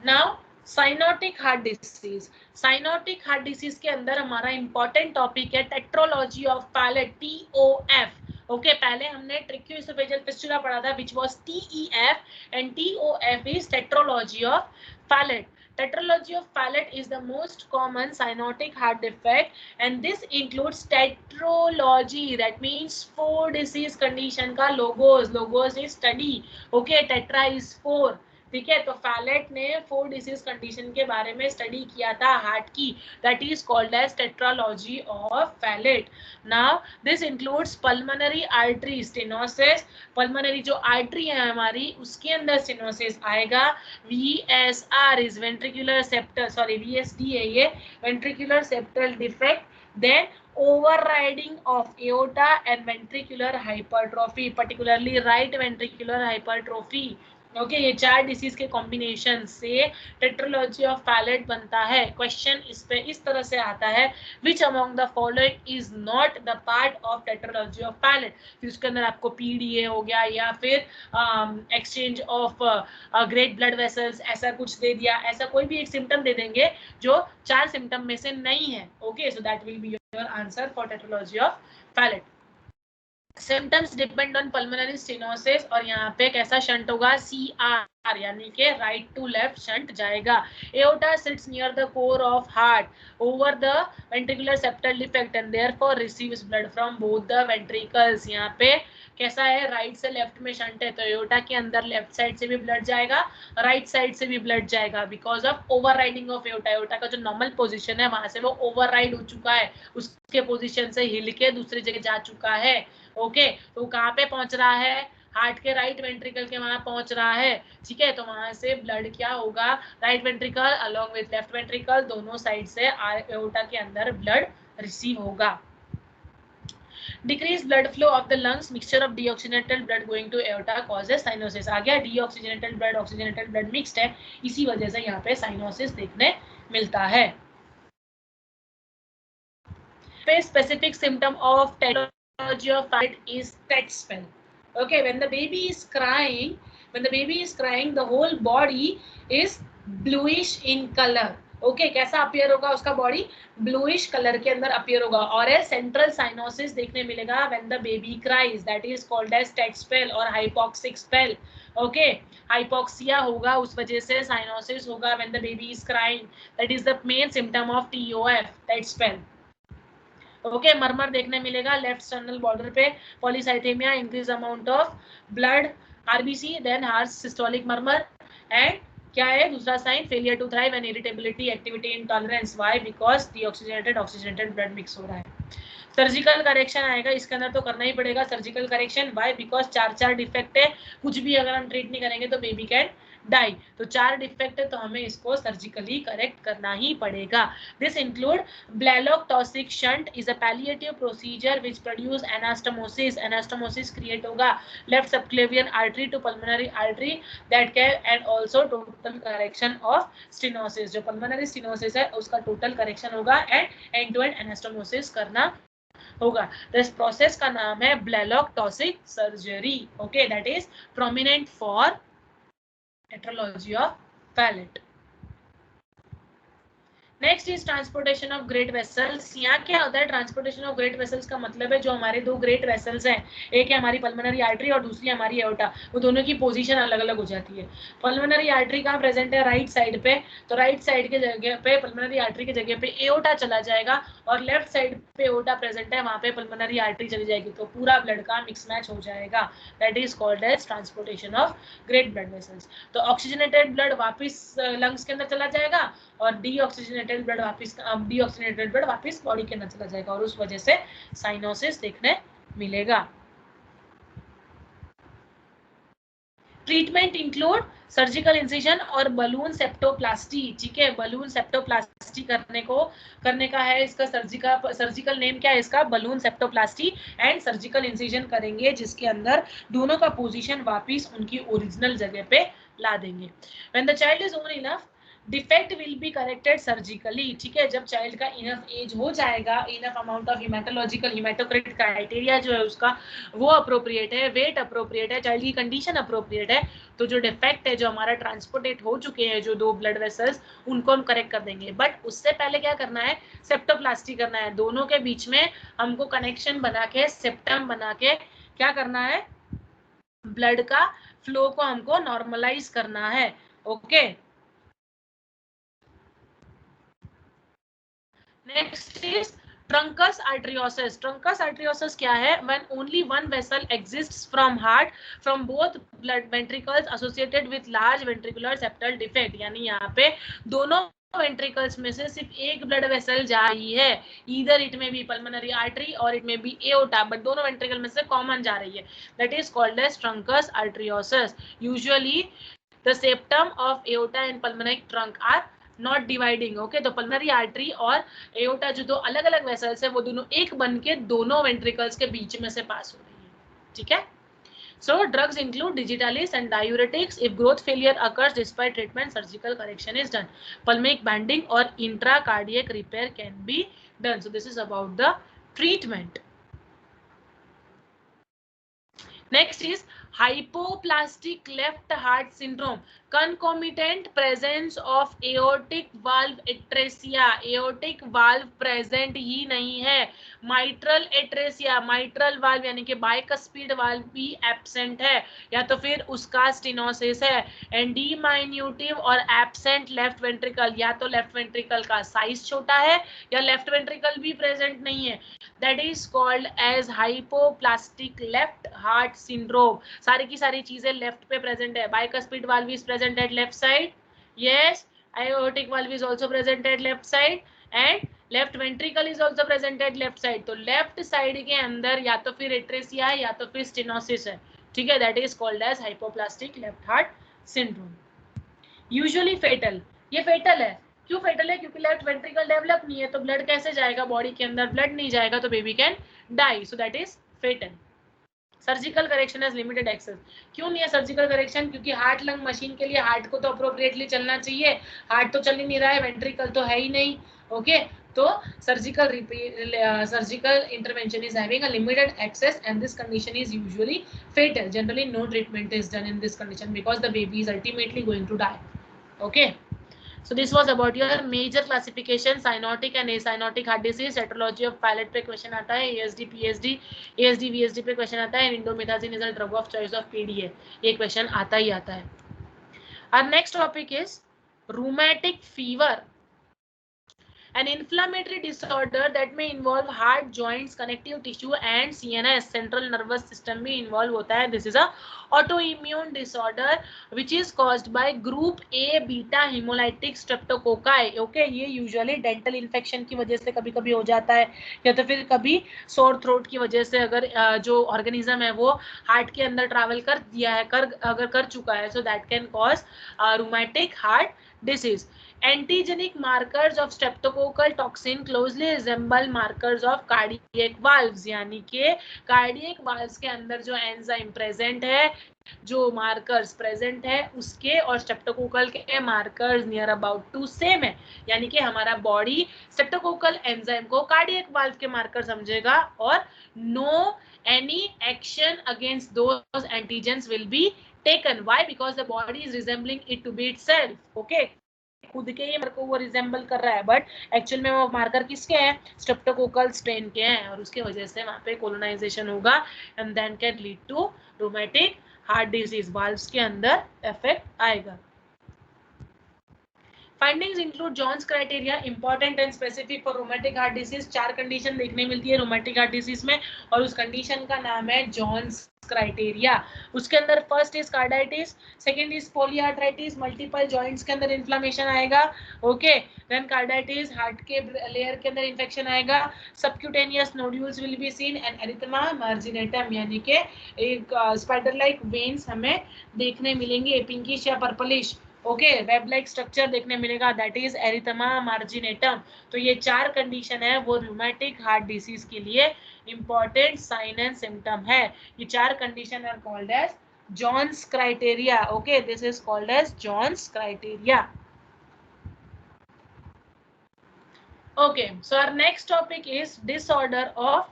Now cyanotic heart disease. Cyanotic heart disease के अंदर हमारा इंपॉर्टेंट टॉपिक है tetralogy of Fallot, TOF. Okay, पहले हमने ट्रिक्यूएसोफेजियल फिस्टुला पढ़ा था which was TEF and TOF is tetralogy of palate. Tetralogy of palate is the most common cyanotic heart defect and this includes tetralogy, that means 4 disease condition का logos. Logos is study. Okay, tetra is 4. ठीक है, तो Fallot ने 4 disease condition के बारे में study किया था हार्ट की. That is called as tetralogy of Fallot. Now this includes pulmonary artery stenosis. Pulmonary जो आर्टरी है हमारी उसके अंदर स्टेनोसिस आएगा. VSR is ventricular septal, sorry VSD है ये, ventricular septal defect. Then overriding of aorta and ventricular hypertrophy, particularly right ventricular hypertrophy. Okay ये चार डिसीज के कॉम्बिनेशन से टेट्रोलॉजी ऑफ पैलेट बनता है। क्वेश्चन इस पे इस तरह से आता है, which among the following is not the part of tetralogy of Fallot. फिर उसके अंदर आपको पीडीए हो गया या फिर exchange of great blood vessels ऐसा कुछ दे दिया, ऐसा कोई भी एक सिम्टम दे देंगे जो चार सिम्टम में से नहीं है। Okay so that will be your answer for tetralogy of Fallot. Symptoms depend on pulmonary stenosis और यहाँ पे कैसा शंट होगा, CR यानी कि राइट टू लेफ्ट शंट जाएगा। Aorta sits near the core of heart over the ventricular septal defect and therefore receives blood from both the ventricles. यहाँ पे कैसा है, राइट से लेफ्ट में शंट है तो एओर्टा के अंदर लेफ्ट साइड से भी ब्लड जाएगा, राइट साइड से भी ब्लड जाएगा because of overriding of aorta. Aorta का जो नॉर्मल पोजीशन है वहां से वो ओवरराइड हो चुका है, उसके पोजीशन से हिल के दूसरी जगह जा चुका है। ओके तो कहाँ पे पहुंच रहा है, हार्ट के राइट वेंट्रिकल के वहां पहुंच रहा है। ठीक है तो वहां से ब्लड क्या होगा, right ventricle along with left ventricle दोनों साइड से एओर्टा के अंदर ब्लड रिसीव होगा। Decreased blood flow of the lungs, mixture of deoxygenated blood going to aorta causes cyanosis। आ गया, deoxygenated blood oxygenated blood mixed है, इसी वजह से यहाँ पे cyanosis देखने मिलता है। Specific symptom of tetralogy of Fallot is TET spell. Okay, when the baby is crying, the whole body is bluish in color. Okay कैसा अपियर होगा उसका बॉडी, ब्लूइश कलर के अंदर अपियर होगा और सेंट्रल साइनोसिस देखने मिलेगा when the baby cries, that is called as tet spell और हाइपोक्सिक स्पेल। ओके हाइपोक्सिया होगा उस वजह से साइनोसिस होगा when the baby is crying, that is the main symptom of TOF tet spell. Okay murmur देखने मिलेगा left sternal border पे, polycythaemia, increase amount of blood RBC, then harsh systolic murmur and क्या है दूसरा sign, failure to thrive and irritability, activity intolerance. Why, because deoxygenated oxygenated blood mix हो रहा है। Surgical correction आएगा इसके अंदर तो करना ही पड़ेगा सर्जिकल करेक्शन। व्हाई, बिकॉज चार डिफेक्ट है, कुछ भी अगर हम ट्रीट नहीं करेंगे तो बेबी कैन डाई, तो चार डिफेक्ट है तो हमें इसको सर्जिकली करेक्ट करना ही पड़ेगा। This include Blalock Taussig shunt is a palliative procedure which produce anastomosis. Anastomosis create होगा left subclavian artery to pulmonary artery that can and also total correction of stenosis. जो pulmonary stenosis है उसका total correction होगा and end to end anastomosis करना होगा। This process का नाम है Blalock Taussig surgery. Okay that is prominent for tetralogy of Fallot. Next is transportation of great vessels. यहाँ क्या होता है, ट्रांसपोर्टेशन ऑफ ग्रेट वेसल्स का मतलब है जो हमारे दो ग्रेट वेसल्स हैं, एक है हमारी पल्मोनरी आर्टरी और दूसरी हमारी एओर्टा, वो दोनों की पोजीशन अलग अलग हो जाती है। पल्मोनरी आर्टरी कहाँ प्रेजेंट है, राइट साइड पे, तो राइट साइड के जगह पे पल्मोनरी आर्टरी की जगह पे एओर्टा चला जाएगा और लेफ्ट साइड पे एओर्टा प्रेजेंट है वहां पे पल्मोनरी आर्टरी चली जाएगी, तो पूरा ब्लड का मिक्स मैच हो जाएगा। That is called as transportation of great blood vessels. तो ऑक्सीजनेटेड ब्लड वापिस लंग्स के अंदर चला जाएगा और डीऑक्सीजनेटेड ब्लड वापस बॉडी के अंदर चला जाएगा और उस वजह से साइनोसिस देखने मिलेगा। ट्रीटमेंट इंक्लूड सर्जिकल इंसिजन और बलून सेप्टोप्लास्टी। ठीक है बलून सेप्टोप्लास्टी करने का है इसका सर्जिकल नेम क्या है इसका, balloon septoplasty and surgical incision करेंगे जिसके अंदर दोनों का पोजीशन वापस उनकी ओरिजिनल जगह पे ला देंगे। When the child is old enough defect will be corrected surgically. ठीक है जब चाइल्ड का इनफ एज हो जाएगा, enough amount of haematological haematocrit criteria जो है उसका वो अप्रोप्रिएट है, वेट अप्रोप्रिएट है, चाइल्ड की कंडीशन अप्रोप्रिएट है, तो जो डिफेक्ट है जो हमारा ट्रांसपोर्टेट हो चुके हैं जो दो ब्लड वेसल्स उनको हम करेक्ट कर देंगे। बट उससे पहले क्या करना है, सेप्टोप्लास्टी करना है, दोनों के बीच में हमको कनेक्शन बना के सेप्टम बना के क्या करना है, ब्लड का फ्लो को हमको नॉर्मलाइज करना है। Okay next is trunks आर्टरियोसिस। Trunks आर्टरियोसिस क्या है, when only one vessel exists from heart from both blood ventricles associated with large ventricular septal defect। यानी यहाँ पे दोनों वेंट्रिकल्स में से सिर्फ एक ब्लड वेसल जा रही है, either it may be pulmonary artery और it may be aorta, but दोनों वेंट्रिकल में से कॉमन जा रही है, that is called as truncus arteriosus. Usually the septum of aorta and pulmonary trunk are not dividing. Okay तो pulmonary artery और aorta जो दो अलग अलग वेसल्स है वो दोनों एक बन के दोनों वेंट्रिकल्स के बीच में से पास हो रही है। ठीक है So drugs include digitalis and diuretics. If growth failure occurs despite treatment, surgical correction is done. Pulmic banding or intracardiac repair can be done. So this is about the treatment. Next is hypoplastic left heart syndrome, concomitant presence of aortic valve atresia. aortic valve present ही नहीं है. mitral atresia, mitral valve यानी कि bicuspid valve भी absent है, या तो फिर उसका stenosis है. and diminutive और absent left ventricle, या तो left ventricle का size छोटा है या left ventricle भी present नहीं है. that is called as hypoplastic left heart syndrome. सारी की सारी चीजें लेफ्ट पे प्रेजेंट है. bicuspid valve is present at left side. yes, aortic valve is also present at left side and left ventricle is also present at left side. तो left side के अंदर या तो फिर एट्रेसिया है या तो फिर स्टेनोसिस है. ठीक है, that is called as hypoplastic left heart syndrome. Usually fatal. ये फेटल है. क्यों फेटल है? क्योंकि लेफ्ट वेंट्रिकल डेवलप नहीं है, तो ब्लड कैसे जाएगा बॉडी के अंदर? ब्लड नहीं जाएगा तो baby can die. So that is fatal. Surgical correction as limited access. क्यों नहीं है सर्जिकल करेक्शन? क्योंकि हार्ट लंग मशीन के लिए हार्ट को तो अप्रोप्रिएटली चलना चाहिए. हार्ट तो चल ही नहीं रहा है, वेंट्रिकल तो है ही नहीं. ओके, तो surgical intervention is having a limited access and this condition is usually fatal. Generally no treatment is done in this condition because the baby is ultimately going to die. Okay, so this was about your major classification, cyanotic and acyanotic heart disease. Heterology of palate पे question आता है, ASD PSD ASD VSD पे question आता है, indomethacin is a drug of choice of PDA. ये question आता ही आता है. Our next topic is rheumatic fever, an inflammatory disorder that may involve heart, joints, connective tissue and CNS, central nervous system भी involve होता है. This is a autoimmune disorder which is caused by group A beta hemolytic streptococci. Okay, ये usually dental infection की वजह से कभी कभी हो जाता है, या तो फिर कभी sore throat की वजह से अगर जो organism है वो heart के अंदर travel कर दिया है, अगर कर चुका है, so that can cause rheumatic heart disease. Antigenic markers of streptococcal toxin closely resemble markers of cardiac valves. यानी कि cardiac valves के अंदर जो एंजाइम प्रेजेंट है, जो मार्कर्स प्रेजेंट है, उसके और स्ट्रेप्टोकोकल के markers near about to same है. यानी कि हमारा बॉडी स्ट्रेप्टोकोकल एंजाइम को कार्डियक वाल्व के मार्कर समझेगा और no any action against those antigens will be taken. Why? Because the body is resembling it to be itself. Okay, खुद के ही मार्कर को वो रिजेंबल कर रहा है, बट एक्चुअल में वो मार्कर किसके हैं? स्ट्रेप्टोकोकल स्ट्रेन के हैं, और उसके वजह से वहां पे कोलोनाइजेशन होगा and then can lead to rheumatic heart disease. Valves के अंदर इफेक्ट आएगा. Findings include Jones criteria, important and specific for rheumatic heart disease. 4 condition देखने मिलती है रूमेटिक हार्ट डिजीज में और उस कंडीशन का नाम है जॉन्स क्राइटेरिया. उसके अंदर first is carditis, second is polyarthritis, multiple joints के अंदर इन्फ्लेमेशन आएगा. ओके, देन कार्डाइटिस, हार्ट के लेयर के अंदर इन्फेक्शन आएगा, subcutaneous nodules will be seen and erythema marginatum, यानी कि एक स्पाइडर लाइक वेन्स हमें देखने मिलेंगे, पिंकिश या purplish. Okay, web like structure देखने मिलेगा, दैट इज एरिथमा मार्जिनेटम. तो ये 4 कंडीशन है वो रूमेटिक हार्ट डिसीज के लिए इंपॉर्टेंट साइन एंड सिम्टम है. ये 4 condition are called as Jones criteria. Okay, this is called as Jones criteria. Okay, so our next topic is disorder of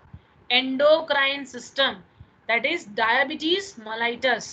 endocrine system, that is diabetes mellitus.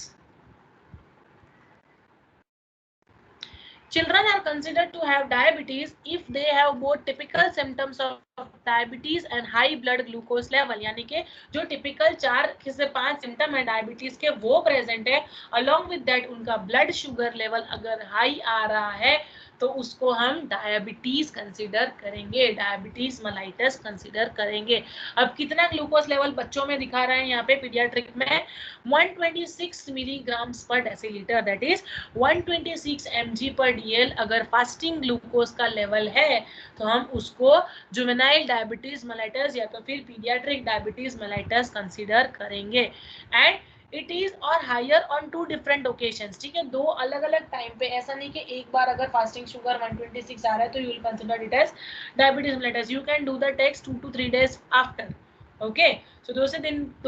Children are considered to have diabetes if they have both typical symptoms of diabetes and high blood glucose level. यानी कि जो typical 4 से 5 symptom है diabetes के वो present है, along with that उनका blood sugar level अगर high आ रहा है तो उसको हम डायबिटीज कंसीडर करेंगे, डायबिटीज मेलाइटस कंसीडर करेंगे. अब कितना ग्लूकोज लेवल बच्चों में दिखा रहे हैं यहाँ पे पीडियाट्रिक में? 126 मिलीग्राम्स पर डेसीलीटर, दैट इज 126 mg पर dl. अगर फास्टिंग ग्लूकोज का लेवल है तो हम उसको जुवेनाइल डायबिटीज मेलाइटस या तो फिर पीडियाट्रिक डायबिटीज मेलाइटस कंसीडर करेंगे. एंड इट इज और हायर ऑन 2 डिफरेंट ओकेशंस. ठीक है, 2 अलग अलग टाइम पे. ऐसा नहीं कि एक बार अगर फास्टिंग शुगर 126 आ रहा है तो you will consider it as diabetes mellitus. You can do the test 2 to 3 days after. Okay. So 2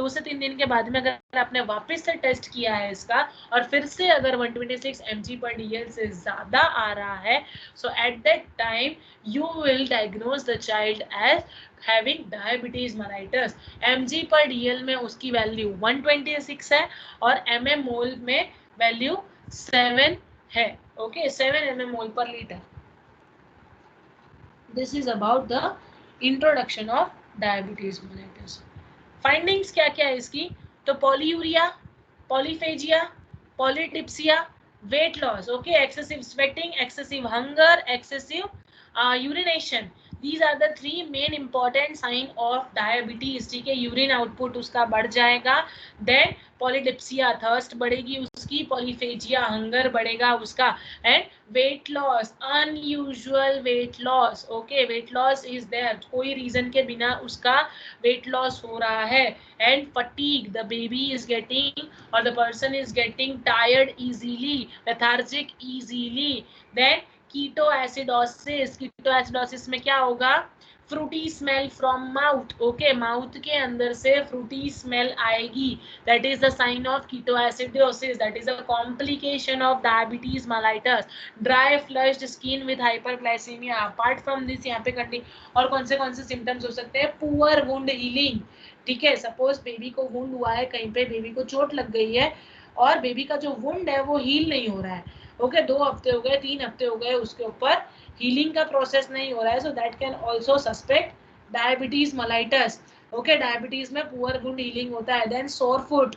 से 3 दिन के बाद में अगर आपने वापस से टेस्ट किया है इसका और फिर से अगर 126 mg/dl से ज्यादा आ रहा है, so at that time you will diagnose the child as having diabetes mellitus. mg/dl में उसकी वैल्यू 126 है और mm मोल में वैल्यू 7 है। Okay, 7 mm mole per litre. This is about the introduction of diabetes mellitus. Findings क्या क्या है इसकी? तो polyuria, polyphagia, polydipsia, weight loss, okay, excessive sweating, excessive hunger, excessive urination, these are the 3 main important sign of diabetes। ठीक है, urine output उसका बढ़ जाएगा, देन पॉलीडिप्सिया थर्स्ट बढ़ेगी उसकी, पॉलीफेजिया हंगर बढ़ेगा उसका, and weight loss, unusual weight loss. Okay, weight loss is there, कोई रीजन के बिना उसका वेट लॉस हो रहा है, and fatigue, the baby is getting or the person is getting tired easily, lethargic easily, then ketoacidosis, ketoacidosis में क्या होगा? Fruity smell from mouth. Okay, mouth के अंदर से फ्रूटी स्मेल आएगी, that is the sign of ketoacidosis, that is a complication of diabetes mellitus. Dry flushed skin with hyperglycaemia, apart from this यहाँ पे और कौन से सिम्टम्स हो सकते हैं? Poor wound healing. ठीक है, सपोज बेबी को वुंड हुआ है, कहीं पे बेबी को चोट लग गई है और बेबी का जो वुंड है वो हील नहीं हो रहा है, ओके, 2 हफ्ते हो गए, 3 हफ्ते हो गए, उसके ऊपर हीलिंग का प्रोसेस नहीं हो रहा है, so that can also suspect diabetes mellitus. Okay, diabetes में पुअर वुंड हीलिंग होता है। देन सोर फुट,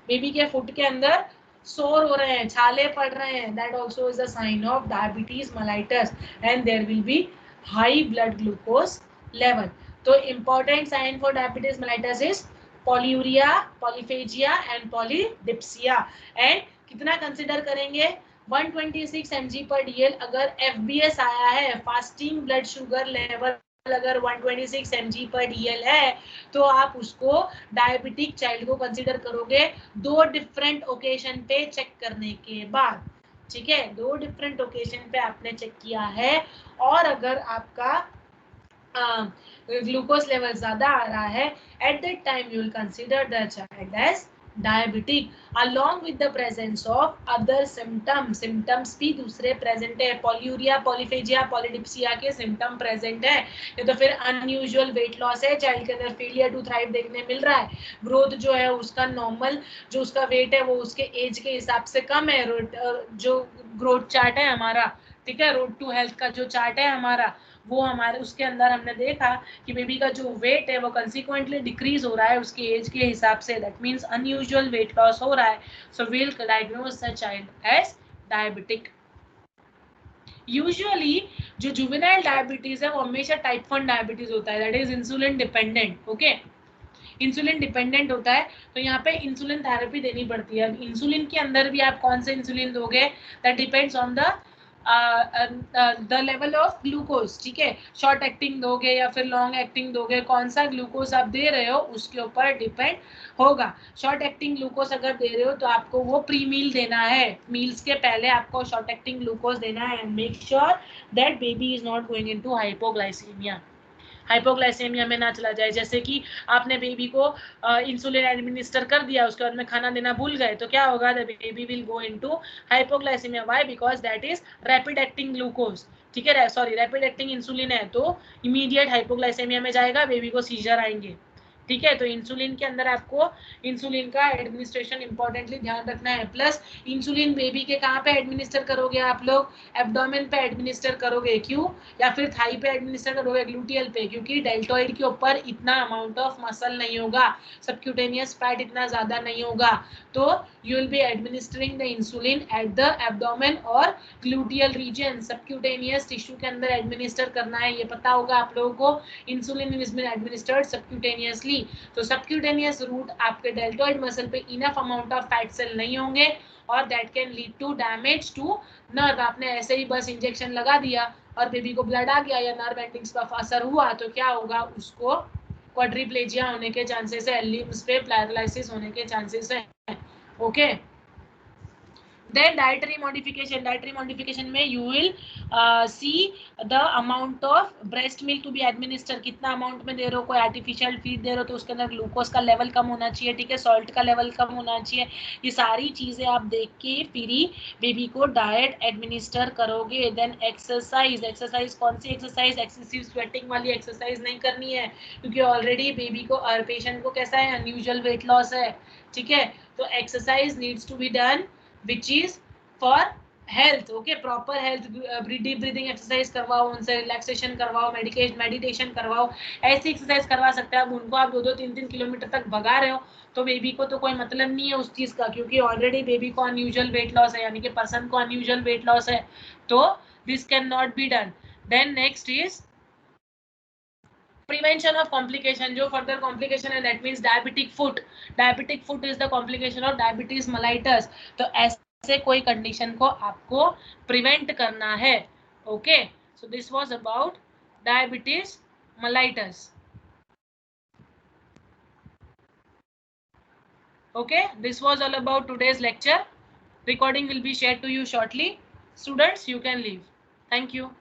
बेबी के फुट के अंदर सोर हो रहे हैं, छाले पड़ रहे हैं, that also is a sign of diabetes mellitus, and there will be high blood glucose level. तो important sign for diabetes mellitus is polyuria, polyphagia and polydipsia. And कितना कंसिडर करेंगे? 126 mg/dl। अगर FBS आया है, फास्टिंग ब्लड शुगर लेवल अगर 126 mg/dl है, तो आप उसको डायबिटिक चाइल्ड को कंसिडर करोगे 2 डिफरेंट ओकेजन पे चेक करने के बाद। ठीक है, 2 डिफरेंट ओकेजन पे आपने चेक किया है और अगर आपका ग्लूकोज लेवल ज्यादा आ रहा है, at that time you will consider the child as diabetic along with the presence of other symptoms भी दूसरे प्रेजेंट है, पॉलीयूरिया, पॉलीफेजिया, पॉलीडिप्सिया के सिम्टम प्रेजेंट है। ये तो फिर अनयूजुअल वेट लॉस है, चाइल्ड के अंदर फेलियर टू थ्राइव देखने मिल रहा है, ग्रोथ जो है उसका नॉर्मल, जो उसका वेट है वो उसके एज के हिसाब से कम है, जो ग्रोथ चार्ट है हमारा, ठीक है, रोड टू हेल्थ का जो चार्ट है हमारा, वो हमारे उसके अंदर हमने देखा कि बेबी का जो वेट है वो कंसिक्वेंटली डिक्रीज हो रहा है उसकी एज के हिसाब से, that means unusual weight loss हो रहा है, so we will diagnose the child as diabetic. Usually जो जुवेनाइल डायबिटीज है वो हमेशा टाइप 1 डायबिटीज होता है, that is insulin dependent. Okay, insulin dependent होता है, तो यहाँ पे इंसुलिन थेरेपी देनी पड़ती है। इंसुलिन के अंदर भी आप कौन से इंसुलिन दोगे, that depends on the level of glucose. ठीक है, शॉर्ट एक्टिंग दोगे या फिर लॉन्ग एक्टिंग दोगे, कौन सा ग्लूकोज आप दे रहे हो उसके ऊपर डिपेंड होगा। शॉर्ट एक्टिंग ग्लूकोज अगर दे रहे हो तो आपको वो प्री मील देना है, मील्स के पहले आपको शॉर्ट एक्टिंग ग्लूकोज देना है, and make sure that baby is not going into hypoglycaemia, hypoglycaemia में ना चला जाए। जैसे कि आपने बेबी को इंसुलिन एडमिनिस्टर कर दिया, उसके बाद में खाना देना भूल गए, तो क्या होगा? The baby will go into hypoglycaemia. Why? Because that is rapid acting glucose. ठीक है, सॉरी, रैपिड एक्टिंग इंसुलिन है, तो इमीडिएट हाइपोग्लाइसेमिया में जाएगा, बेबी को सीजर आएंगे। ठीक है, तो इंसुलिन के अंदर आपको इंसुलिन का एडमिनिस्ट्रेशन इंपॉर्टेंटली ध्यान रखना है। प्लस इंसुलिन बेबी के कहाँ पे एडमिनिस्टर करोगे आप लोग? एब्डोमेन पे एडमिनिस्टर करोगे। क्यों? या फिर थाई पे एडमिनिस्टर करोगे, ग्लूटियल पे, क्योंकि डेल्टोइड के ऊपर इतना अमाउंट ऑफ मसल नहीं होगा, सबक्यूटेनियस फैट इतना ज्यादा नहीं होगा, तो you will be administering the insulin at the abdomen और ग्लूटियल रीजन, सबक्यूटेनियस टिश्यू के अंदर एडमिनिस्टर करना है, ये पता होगा आप लोगों को। Insulin is been administered subcutaneously, तो सबक्यूटेनियस रूट आपके डेल्टोइड मसल पे enough amount of fat cell नहीं होंगे और that can lead to damage to nerve. आपने ऐसे ही बस इंजेक्शन लगा दिया और बेबी को ब्लड आ गया या नर्व एंडिंग्स पर असर हुआ, तो क्या होगा? उसको क्वाड्रिप्लेजिया होने के चांसेस है, लिम्स पे पैरालिसिस होने के चांसेस है। ओके, Then dietary modification में you will see the amount of breast milk to be administered, कितना अमाउंट में दे रहे हो, कोई आर्टिफिशियल फीड दे रहे हो तो उसके अंदर ग्लूकोज का लेवल कम होना चाहिए, ठीक है, सॉल्ट का लेवल कम होना चाहिए, ये सारी चीजें आप देख के फिर ही बेबी को डाइट एडमिनिस्टर करोगे। देन एक्सरसाइज कौन सी एक्सरसाइज, एक्सेसिव स्वेटिंग वाली एक्सरसाइज नहीं करनी है, क्योंकि ऑलरेडी बेबी को और पेशेंट को कैसा है, अनयूजुअल वेट लॉस है, ठीक है, तो exercise needs to be done which is for health, okay, proper health, deep breathing exercise करवाओ, उनसे रिलैक्सेशन करवाओ, मेडिटेशन करवाओ, ऐसी एक्सरसाइज करवा सकते हैं। अब उनको आप 2-3 किलोमीटर तक भगा रहे हो तो बेबी को तो कोई मतलब नहीं है उस चीज का, क्योंकि ऑलरेडी बेबी को अनयूजुअल वेट लॉस है, यानी कि पर्सन को अनयूजुअल वेट लॉस है, तो this can not be done. Then next is prevention of complication, जो further complication है, that means diabetic foot is the complication of diabetes mellitus, तो ऐसे कोई कंडीशन को आपको प्रिवेंट करना है, okay. So this was about diabetes mellitus, okay, this was all about today's lecture. Recording will be shared to you shortly. Students, you can leave. Thank you.